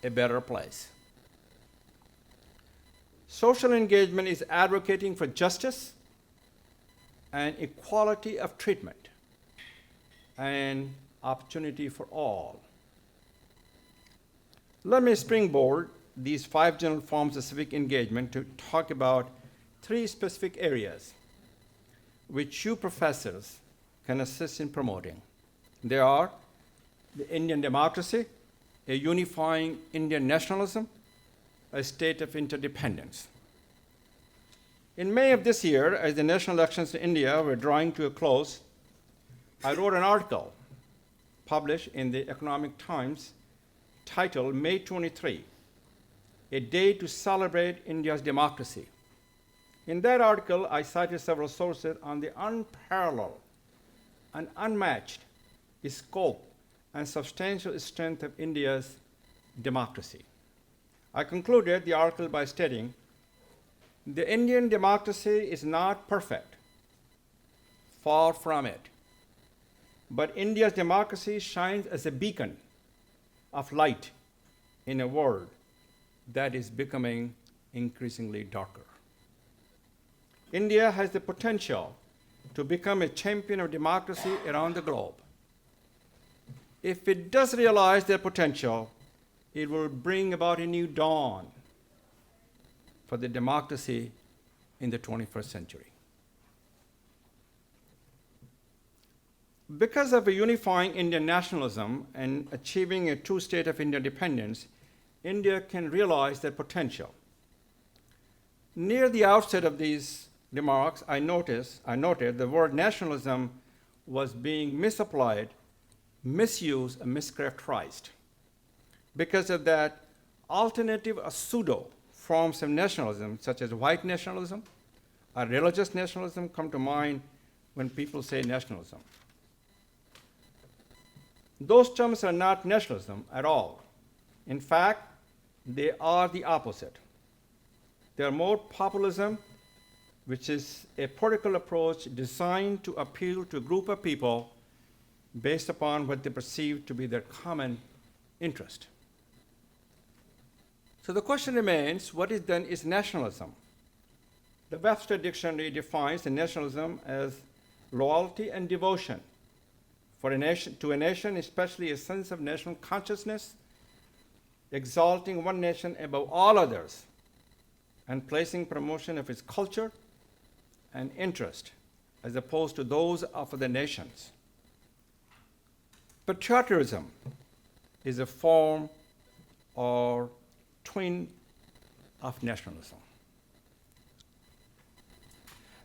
a better place. Social engagement is advocating for justice and equality of treatment and opportunity for all. Let me springboard these 5 general forms of civic engagement to talk about 3 specific areas which you professors can assist in promoting. They are the Indian democracy, a unifying Indian nationalism, a state of interdependence. In May of this year, as the national elections in India were drawing to a close, I wrote an article published in the Economic Times titled May 23, A Day to Celebrate India's Democracy. In that article, I cited several sources on the unparalleled and unmatched scope and substantial strength of India's democracy. I concluded the article by stating, the Indian democracy is not perfect, far from it. But India's democracy shines as a beacon of light in a world that is becoming increasingly darker. India has the potential to become a champion of democracy around the globe. If it does realize their potential, it will bring about a new dawn for the democracy in the 21st century. Because of a unifying Indian nationalism and achieving a true state of independence, India can realize their potential. Near the outset of these remarks, I noted the word nationalism was being misapplied, misused, and mischaracterized. Because of that, alternative or pseudo forms of nationalism, such as white nationalism or religious nationalism, come to mind when people say nationalism. Those terms are not nationalism at all. In fact, they are the opposite. They are more populism, which is a political approach designed to appeal to a group of people based upon what they perceive to be their common interest. So the question remains, what is nationalism? The Webster Dictionary defines nationalism as loyalty and devotion for to a nation, especially a sense of national consciousness, exalting one nation above all others, and placing promotion of its culture and interest as opposed to those of other nations. Patriotism is a form or twin of nationalism.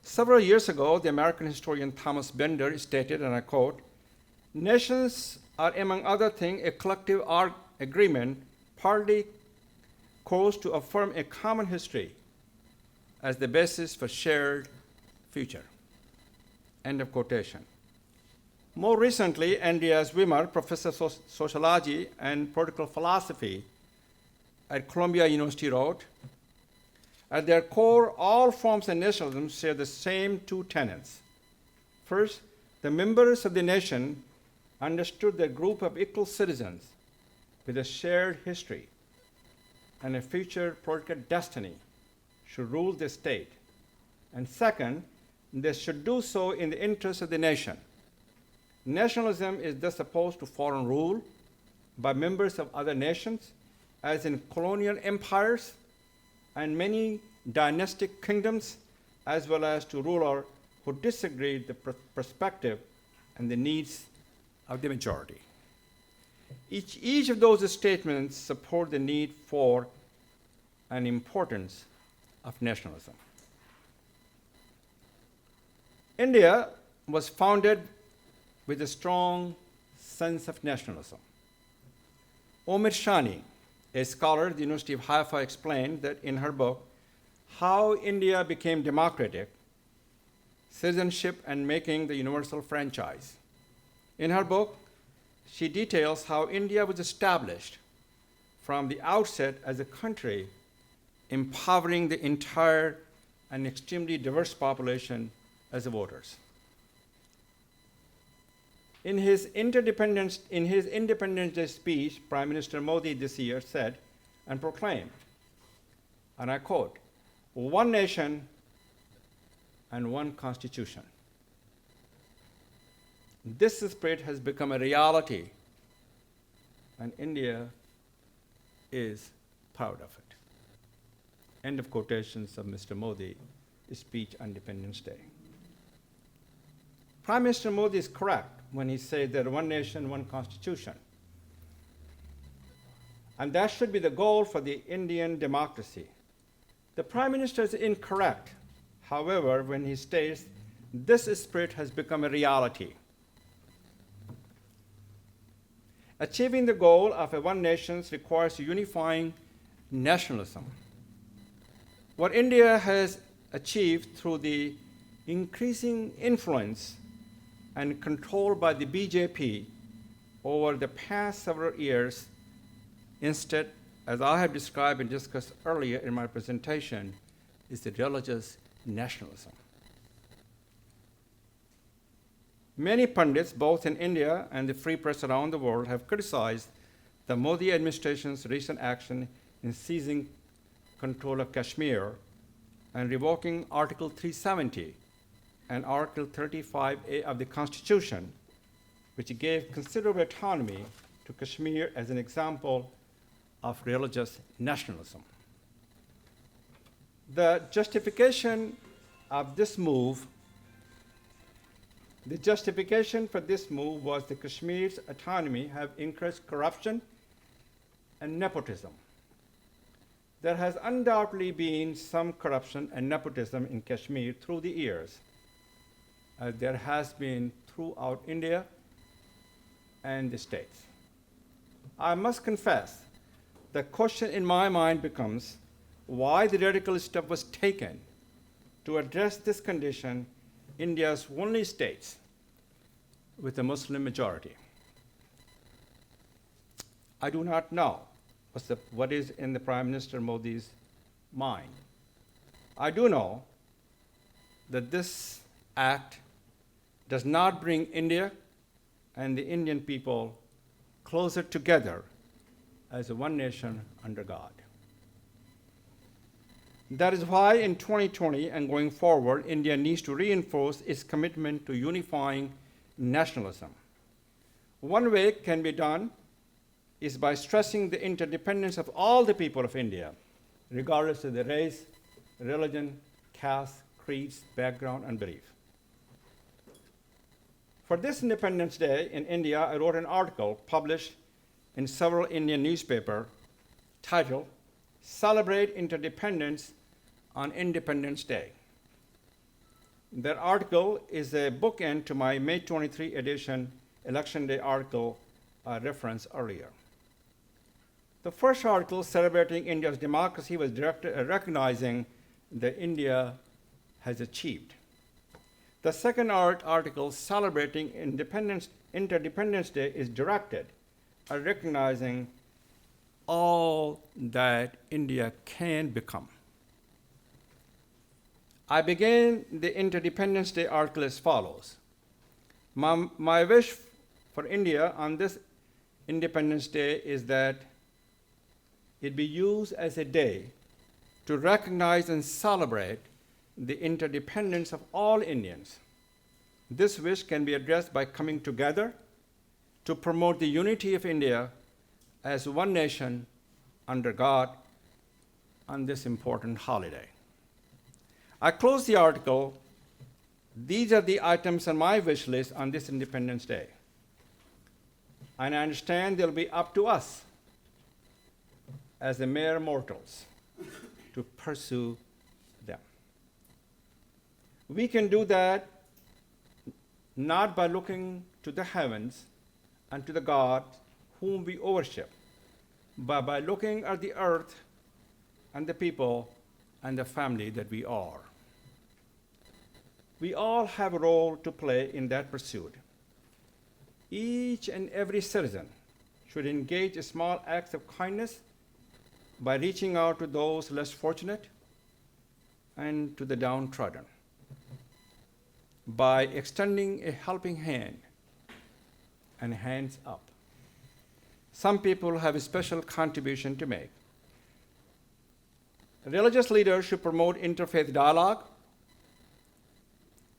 Several years ago, the American historian Thomas Bender stated, and I quote, "Nations are, among other things, a collective agreement partly caused to affirm a common history as the basis for shared future." End of quotation. More recently, Andreas Wimmer, professor of sociology and political philosophy at Columbia University, wrote, "At their core, all forms of nationalism share the same two tenets. First, the members of the nation understood that a group of equal citizens with a shared history and a future political destiny should rule the state. And second, they should do so in the interest of the nation. Nationalism is thus opposed to foreign rule by members of other nations, as in colonial empires and many dynastic kingdoms, as well as to rulers who disagree with the perspective and the needs of the majority." Each of those statements support the need for and importance of nationalism. India was founded with a strong sense of nationalism. Omid Shani, a scholar at the University of Haifa, explained that in her book, How India Became Democratic, Citizenship and Making the Universal Franchise. In her book, she details how India was established from the outset as a country empowering the entire and extremely diverse population as voters. In his Independence Day speech, Prime Minister Modi this year said and proclaimed, and I quote, "One nation and one constitution." This spirit has become a reality, and India is proud of it. End of quotations of Mr. Modi's speech on Independence Day. Prime Minister Modi is correct when he says that one nation, one constitution. And that should be the goal for the Indian democracy. The Prime Minister is incorrect, however, when he states this spirit has become a reality. Achieving the goal of a one nation requires unifying nationalism. What India has achieved through the increasing influence and control by the BJP over the past several years, instead, as I have described and discussed earlier in my presentation, is the religious nationalism. Many pundits, both in India and the free press around the world, have criticized the Modi administration's recent action in seizing control of Kashmir and revoking Article 370 and Article 35A of the Constitution, which gave considerable autonomy to Kashmir as an example of religious nationalism. The justification of this move The justification for this move was the Kashmir's autonomy have increased corruption and nepotism. There has undoubtedly been some corruption and nepotism in Kashmir through the years, as there has been throughout India and the states. I must confess, the question in my mind becomes why the radical step was taken to address this condition in India's only states with a Muslim majority. I do not know what is in the Prime Minister Modi's mind. I do know that this act does not bring India and the Indian people closer together as one nation under God. That is why in 2020 and going forward, India needs to reinforce its commitment to unifying nationalism. One way it can be done is by stressing the interdependence of all the people of India, regardless of their race, religion, caste, creeds, background, and belief. For this Independence Day in India, I wrote an article published in several Indian newspapers titled, "Celebrate Interdependence on Independence Day." That article is a bookend to my May 23 edition Election Day article I referenced earlier. The first article celebrating India's democracy was directed at recognizing that India has achieved. The second article celebrating Interdependence Day is directed at recognizing all that India can become. I began the Interdependence Day article as follows. My wish for India on this Independence Day is that it be used as a day to recognize and celebrate the interdependence of all Indians. This wish can be addressed by coming together to promote the unity of India as one nation under God on this important holiday. I close the article. These are the items on my wish list on this Independence Day. And I understand they'll be up to us as the mere mortals to pursue them. We can do that not by looking to the heavens and to the God whom we worship, but by looking at the earth and the people and the family that we are. We all have a role to play in that pursuit. Each and every citizen should engage in small acts of kindness by reaching out to those less fortunate and to the downtrodden, by extending a helping hand and hands up. Some people have a special contribution to make. Religious leaders should promote interfaith dialogue.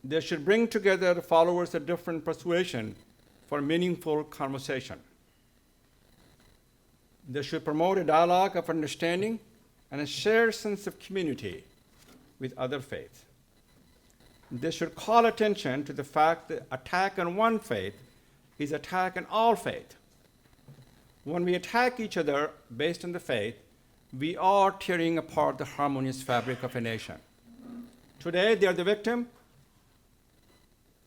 They should bring together followers of different persuasion for meaningful conversation. They should promote a dialogue of understanding and a shared sense of community with other faiths. They should call attention to the fact that attack on one faith is attack on all faith. When we attack each other based on the faith, we are tearing apart the harmonious fabric of a nation. Today, they are the victim.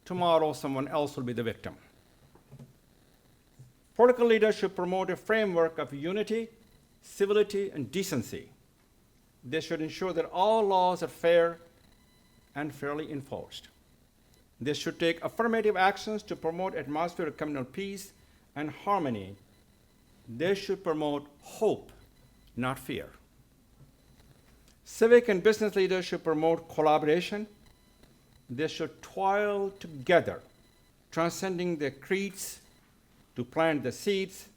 Tomorrow, someone else will be the victim. Political leaders should promote a framework of unity, civility, and decency. They should ensure that all laws are fair and fairly enforced. They should take affirmative actions to promote an atmosphere of communal peace and harmony. They should promote hope, not fear. Civic and business leaders should promote collaboration. They should toil together, transcending their creeds, to plant the seeds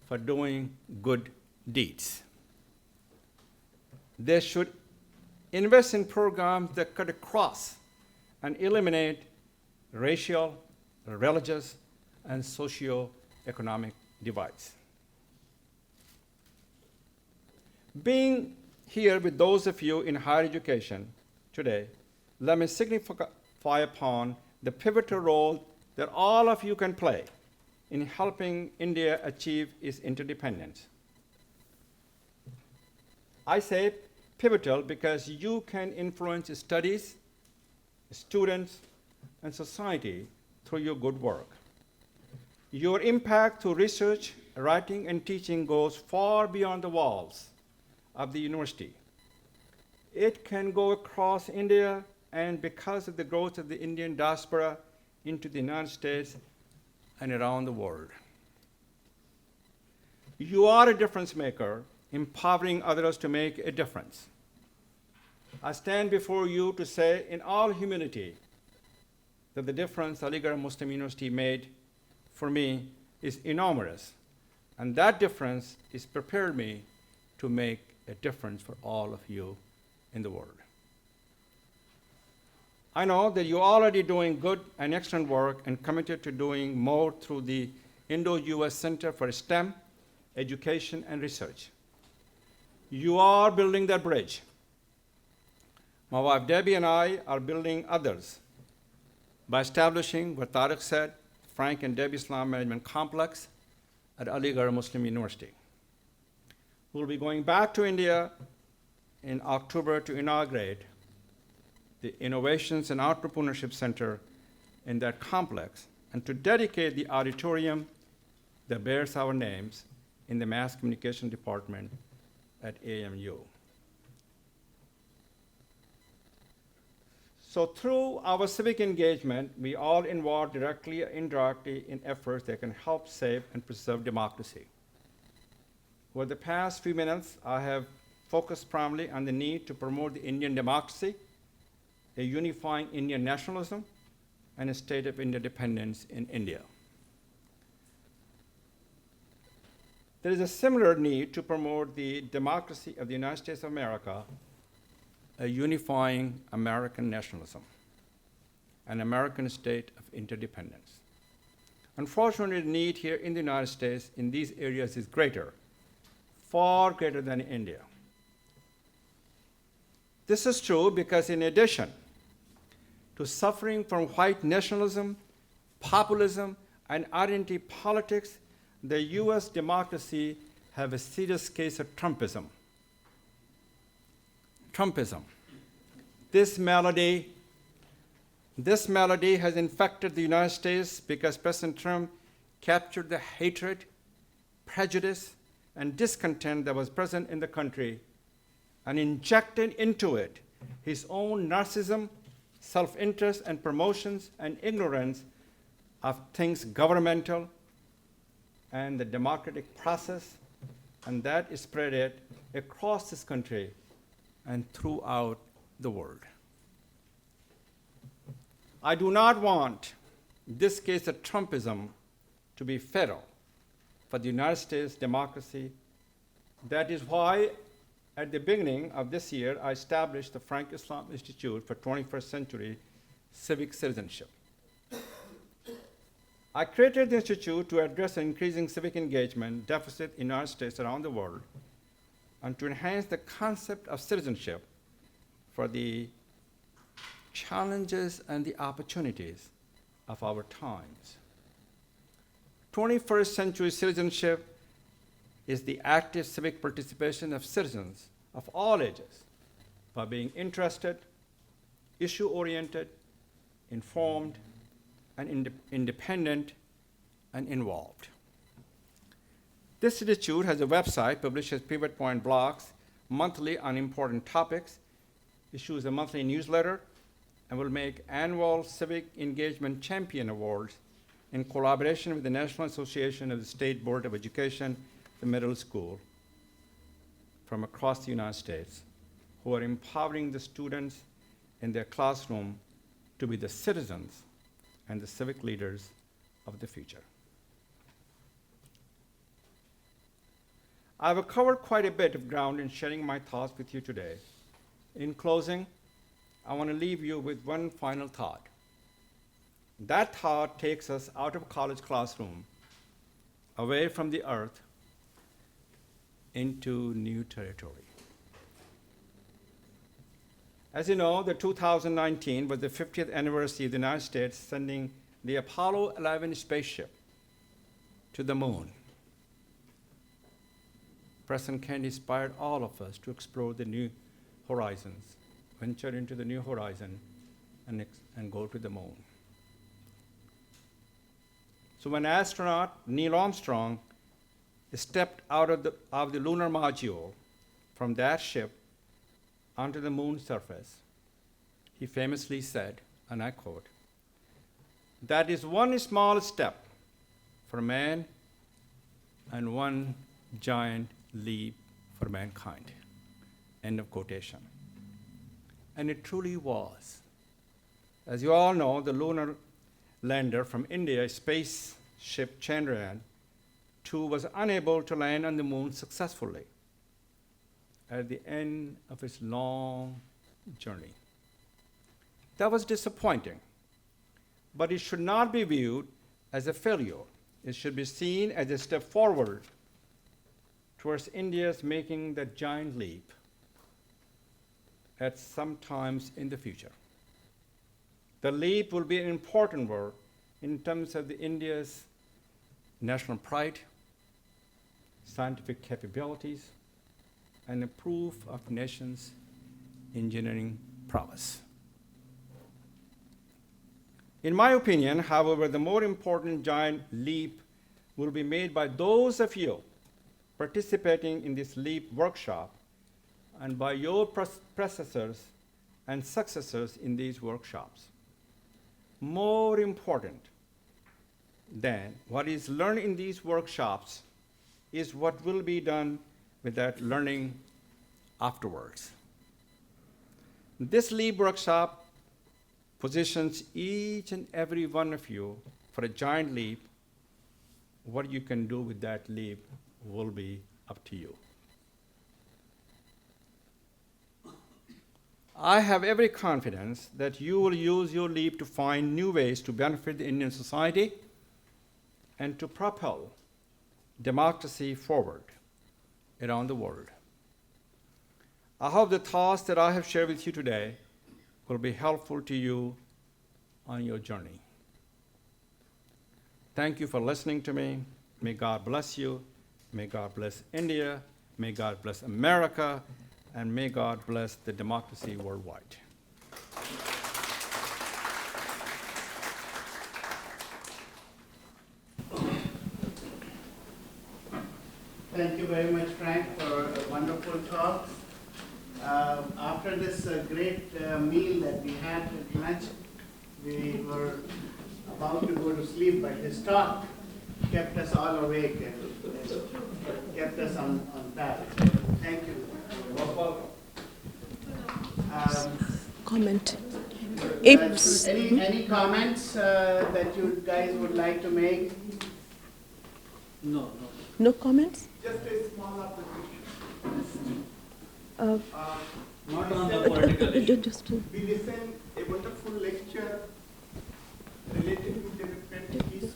for doing good deeds. They should invest in programs that cut across and eliminate racial, religious, and socio-economic divides. Being here with those of you in higher education today, let me signify upon the pivotal role that all of you can play in helping India achieve its interdependence. I say pivotal because you can influence studies, students, and society through your good work. Your impact through research, writing, and teaching goes far beyond the walls of the university. It can go across India, and because of the growth of the Indian diaspora, into the United States and around the world. You are a difference maker, empowering others to make a difference. I stand before you to say in all humility that the difference Aligarh Muslim University made for me is enormous, and that difference has prepared me to make a difference for all of you in the world. I know that you're already doing good and excellent work and committed to doing more through the Indo-US Center for STEM, Education, and Research. You are building that bridge. My wife Debbie and I are building others by establishing what Tariq said, Frank and Debbie Islam Management Complex at Aligarh Muslim University. We'll be going back to India in October to inaugurate the Innovations and Entrepreneurship Center in that complex and to dedicate the auditorium that bears our names in the Mass Communication Department at AMU. So through our civic engagement, we all involved directly or indirectly in efforts that can help save and preserve democracy. For the past few minutes, I have focused primarily on the need to promote the Indian democracy, a unifying Indian nationalism, and a state of interdependence in India. There is a similar need to promote the democracy of the United States of America, a unifying American nationalism, an American state of interdependence. Unfortunately, the need here in the United States in these areas is greater, far greater than in India. This is true because in addition to suffering from white nationalism, populism, and identity politics, the US democracy have a serious case of Trumpism. Trumpism. This malady has infected the United States because President Trump captured the hatred, prejudice, and discontent that was present in the country and injected into it his own narcissism, self-interest, and promotions and ignorance of things governmental and the democratic process, and that is spread it across this country and throughout the world. I do not want this case of Trumpism to be fatal for the United States democracy. That is why at the beginning of this year, I established the Frank Islam Institute for 21st Century Civic Citizenship. I created the institute to address an increasing civic engagement deficit in the United States around the world and to enhance the concept of citizenship for the challenges and the opportunities of our times. 21st century citizenship is the active civic participation of citizens of all ages by being interested, issue-oriented, informed, and independent and involved. This institute has a website, publishes pivot point blogs monthly on important topics, issues a monthly newsletter, and will make annual Civic Engagement Champion Awards in collaboration with the National Association of the State Board of Education, the middle school, from across the United States, who are empowering the students in their classroom to be the citizens and the civic leaders of the future. I've covered quite a bit of ground in sharing my thoughts with you today. In closing, I want to leave you with one final thought. That thought takes us out of college classroom, away from the earth, into new territory. As you know, the 2019 was the 50th anniversary of the United States sending the Apollo 11 spaceship to the moon. President Kennedy inspired all of us to explore the new horizons, venture into the new horizon, and go to the moon. So when astronaut Neil Armstrong stepped out of the lunar module from that ship onto the moon's surface, he famously said, and I quote, "That is one small step for man and one giant leap for mankind." End of quotation. And it truly was. As you all know, the lunar lander from India, spaceship Chandrayaan-2, was unable to land on the moon successfully at the end of its long journey. That was disappointing, but it should not be viewed as a failure. It should be seen as a step forward towards India's making that giant leap at some times in the future. The leap will be an important work in terms of India's national pride, scientific capabilities, and a proof of nation's engineering prowess. In my opinion, however, the more important giant leap will be made by those of you participating in this LEAP workshop and by your predecessors and successors in these workshops. More important than what is learned in these workshops is what will be done with that learning afterwards. This LEAP workshop positions each and every one of you for a giant leap. What you can do with that leap will be up to you. I have every confidence that you will use your leap to find new ways to benefit the Indian society and to propel democracy forward around the world. I hope the thoughts that I have shared with you today will be helpful to you on your journey. Thank you for listening to me. May God bless you. May God bless India. May God bless America. And may God bless the democracy worldwide. Thank you very much, Frank, for a wonderful talk. After this great meal that we had at lunch, we were about to go to sleep, but his talk kept us all awake and kept us on path. Thank you. Comment. Any comments that you guys would like to make? No comments? Just a small observation. Not on the political issue. We listened a wonderful lecture related to democratic issues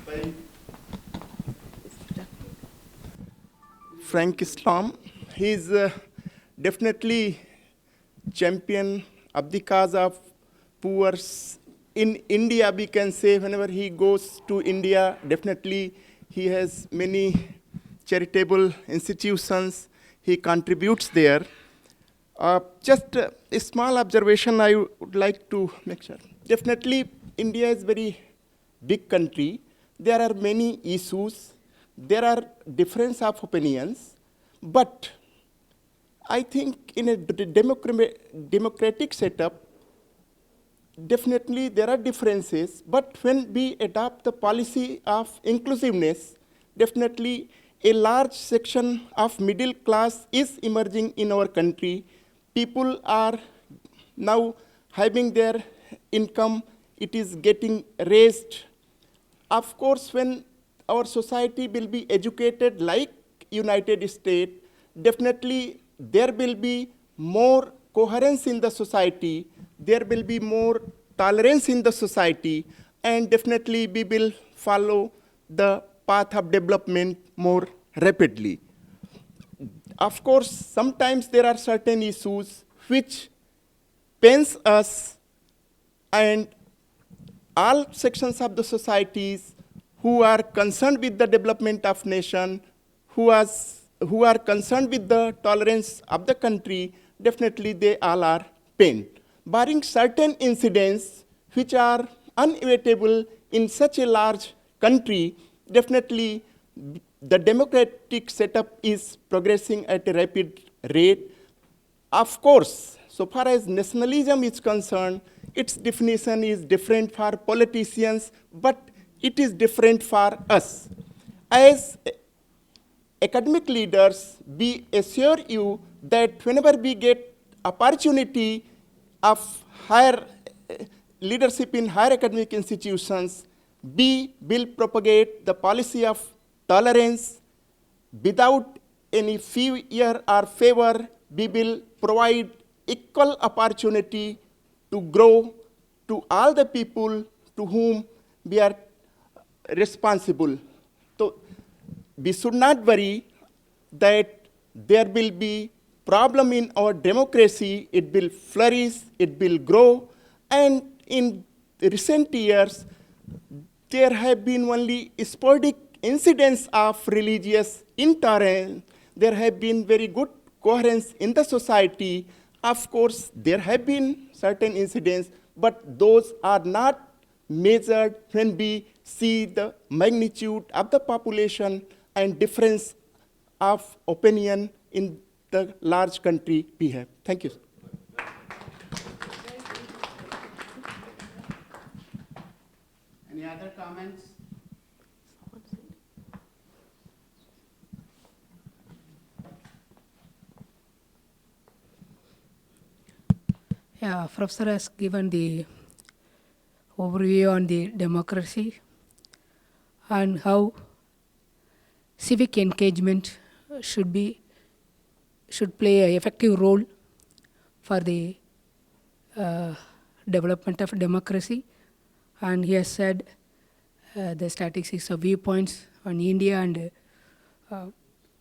by Frank Islam. He's definitely champion of the cause of poor. In India, we can say whenever he goes to India, definitely he has many charitable institutions. He contributes there. Just a small observation I would like to make sure. Definitely, India is a very big country. There are many issues. There are difference of opinions. But I think in a democratic setup, definitely there are differences. But when we adopt the policy of inclusiveness, definitely a large section of middle class is emerging in our country. People are now having their income, it is getting raised. Of course, when our society will be educated like United States, definitely there will be more coherence in the society, there will be more tolerance in the society, and definitely we will follow the path of development more rapidly. Of course, sometimes there are certain issues which pains us, and all sections of the societies who are concerned with the development of nation, who are concerned with the tolerance of the country, definitely they all are pained. Barring certain incidents which are unavoidable in such a large country, definitely the democratic setup is progressing at a rapid rate. Of course, so far as nationalism is concerned, its definition is different for politicians, but it is different for us. As academic leaders, we assure you that whenever we get opportunity of higher leadership in higher academic institutions, we will propagate the policy of tolerance without any fear or favor. We will provide equal opportunity to grow to all the people to whom we are responsible. So we should not worry that there will be problem in our democracy. It will flourish, it will grow, and in recent years, there have been only sporadic incidents of religious intolerance. There have been very good coherence in the society. Of course, there have been certain incidents, but those are not measured when we see the magnitude of the population and difference of opinion in the large country we have. Thank you. Any other comments? Yeah, Professor has given the overview on the democracy and how civic engagement should play an effective role for the development of democracy. And he has said the statistics of viewpoints on India and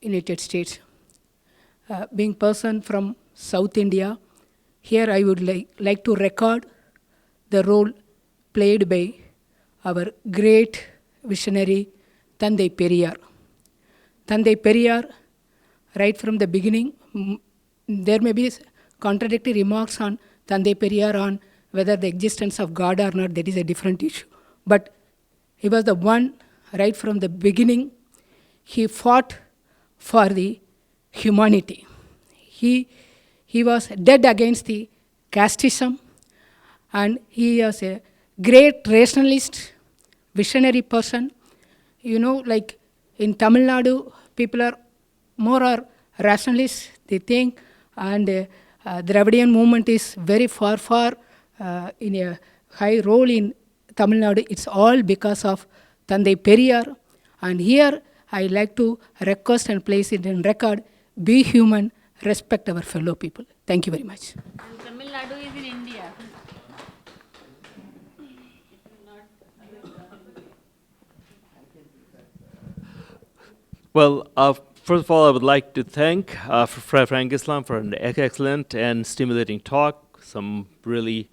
United States. Being person from South India, here I would like to record the role played by our great visionary Thandai Periyar. Thandai Periyar, right from the beginning, there may be contradictory remarks on Thandai Periyar on whether the existence of God or not, that is a different issue. But he was the one, right from the beginning, he fought for the humanity. He was dead against the casteism, and he was a great rationalist, visionary person. You know, like in Tamil Nadu, people are more or rationalists, they think, and the Dravidian movement is very far in a high role in Tamil Nadu. It's all because of Thandai Periyar. And here I like to request and place it in record, be human, respect our fellow people. Thank you very much. And Tamil Nadu is in India. Well, first of all, I would like to thank Frank Islam for an excellent and stimulating talk, some really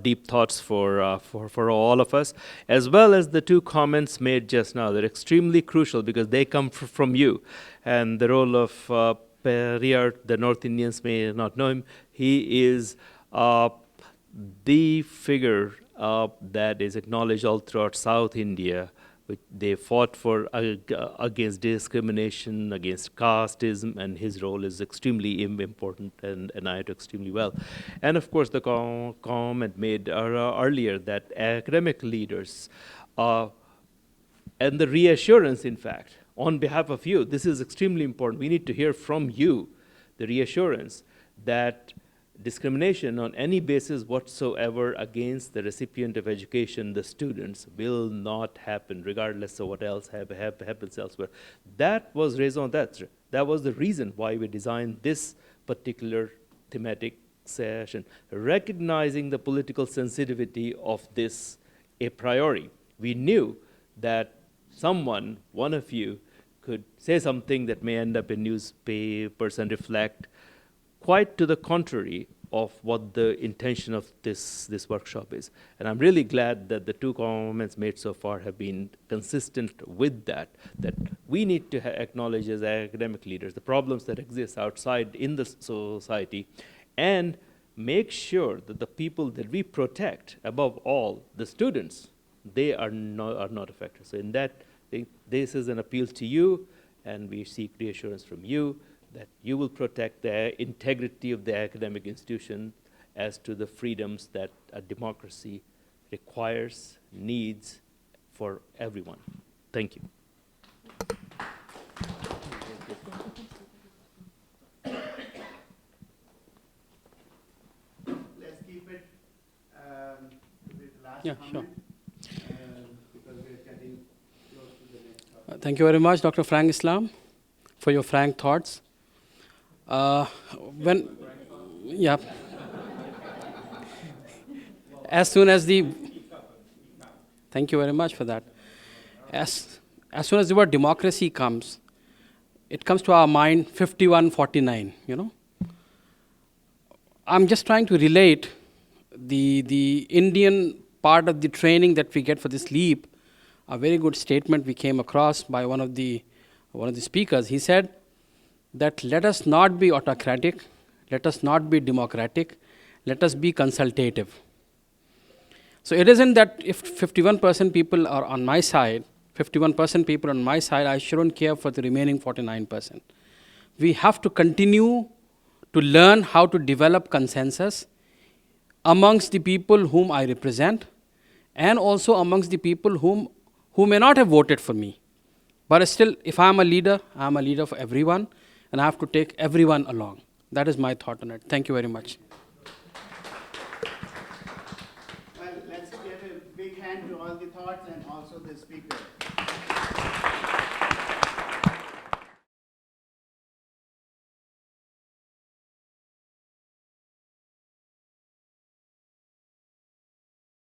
deep thoughts for all of us, as well as the two comments made just now. They're extremely crucial because they come from you. And the role of Periyar, the North Indians may not know him. He is the figure that is acknowledged all throughout South India. They fought for against discrimination, against casteism, and his role is extremely important, and I do extremely well. And of course, the comment made earlier that academic leaders and the reassurance, in fact, on behalf of you, this is extremely important. We need to hear from you the reassurance that discrimination on any basis whatsoever against the recipient of education, the students, will not happen, regardless of what else happens elsewhere. That was raison d'etre. That was the reason why we designed this particular thematic session, recognizing the political sensitivity of this a priori. We knew that someone, one of you, could say something that may end up in newspapers and reflect quite to the contrary of what the intention of this workshop is. And I'm really glad that the two comments made so far have been consistent with that we need to acknowledge as academic leaders the problems that exist outside in the society and make sure that the people that we protect, above all, the students, they are not affected. So in that, this is an appeal to you, and we seek reassurance from you that you will protect the integrity of the academic institution as to the freedoms that a democracy requires, needs for everyone. Thank you. Let's keep it with last Yeah, comment, sure. because we're getting close to the next topic. Thank you very much, Dr. Frank Islam, for your frank thoughts. Yeah. As soon as thank you very much for that. As soon as the word democracy comes, it comes to our mind 51-49, I'm just trying to relate the Indian part of the training that we get for this leap. A very good statement we came across by one of the speakers. He said that let us not be autocratic, let us not be democratic, let us be consultative. So it isn't that if 51% people are on my side, I shouldn't care for the remaining 49%. We have to continue to learn how to develop consensus amongst the people whom I represent and also amongst the people who may not have voted for me. But still, if I'm a leader for everyone, and I have to take everyone along. That is my thought on it. Thank you very much. Well, let's give a big hand to all the thoughts and also the speaker.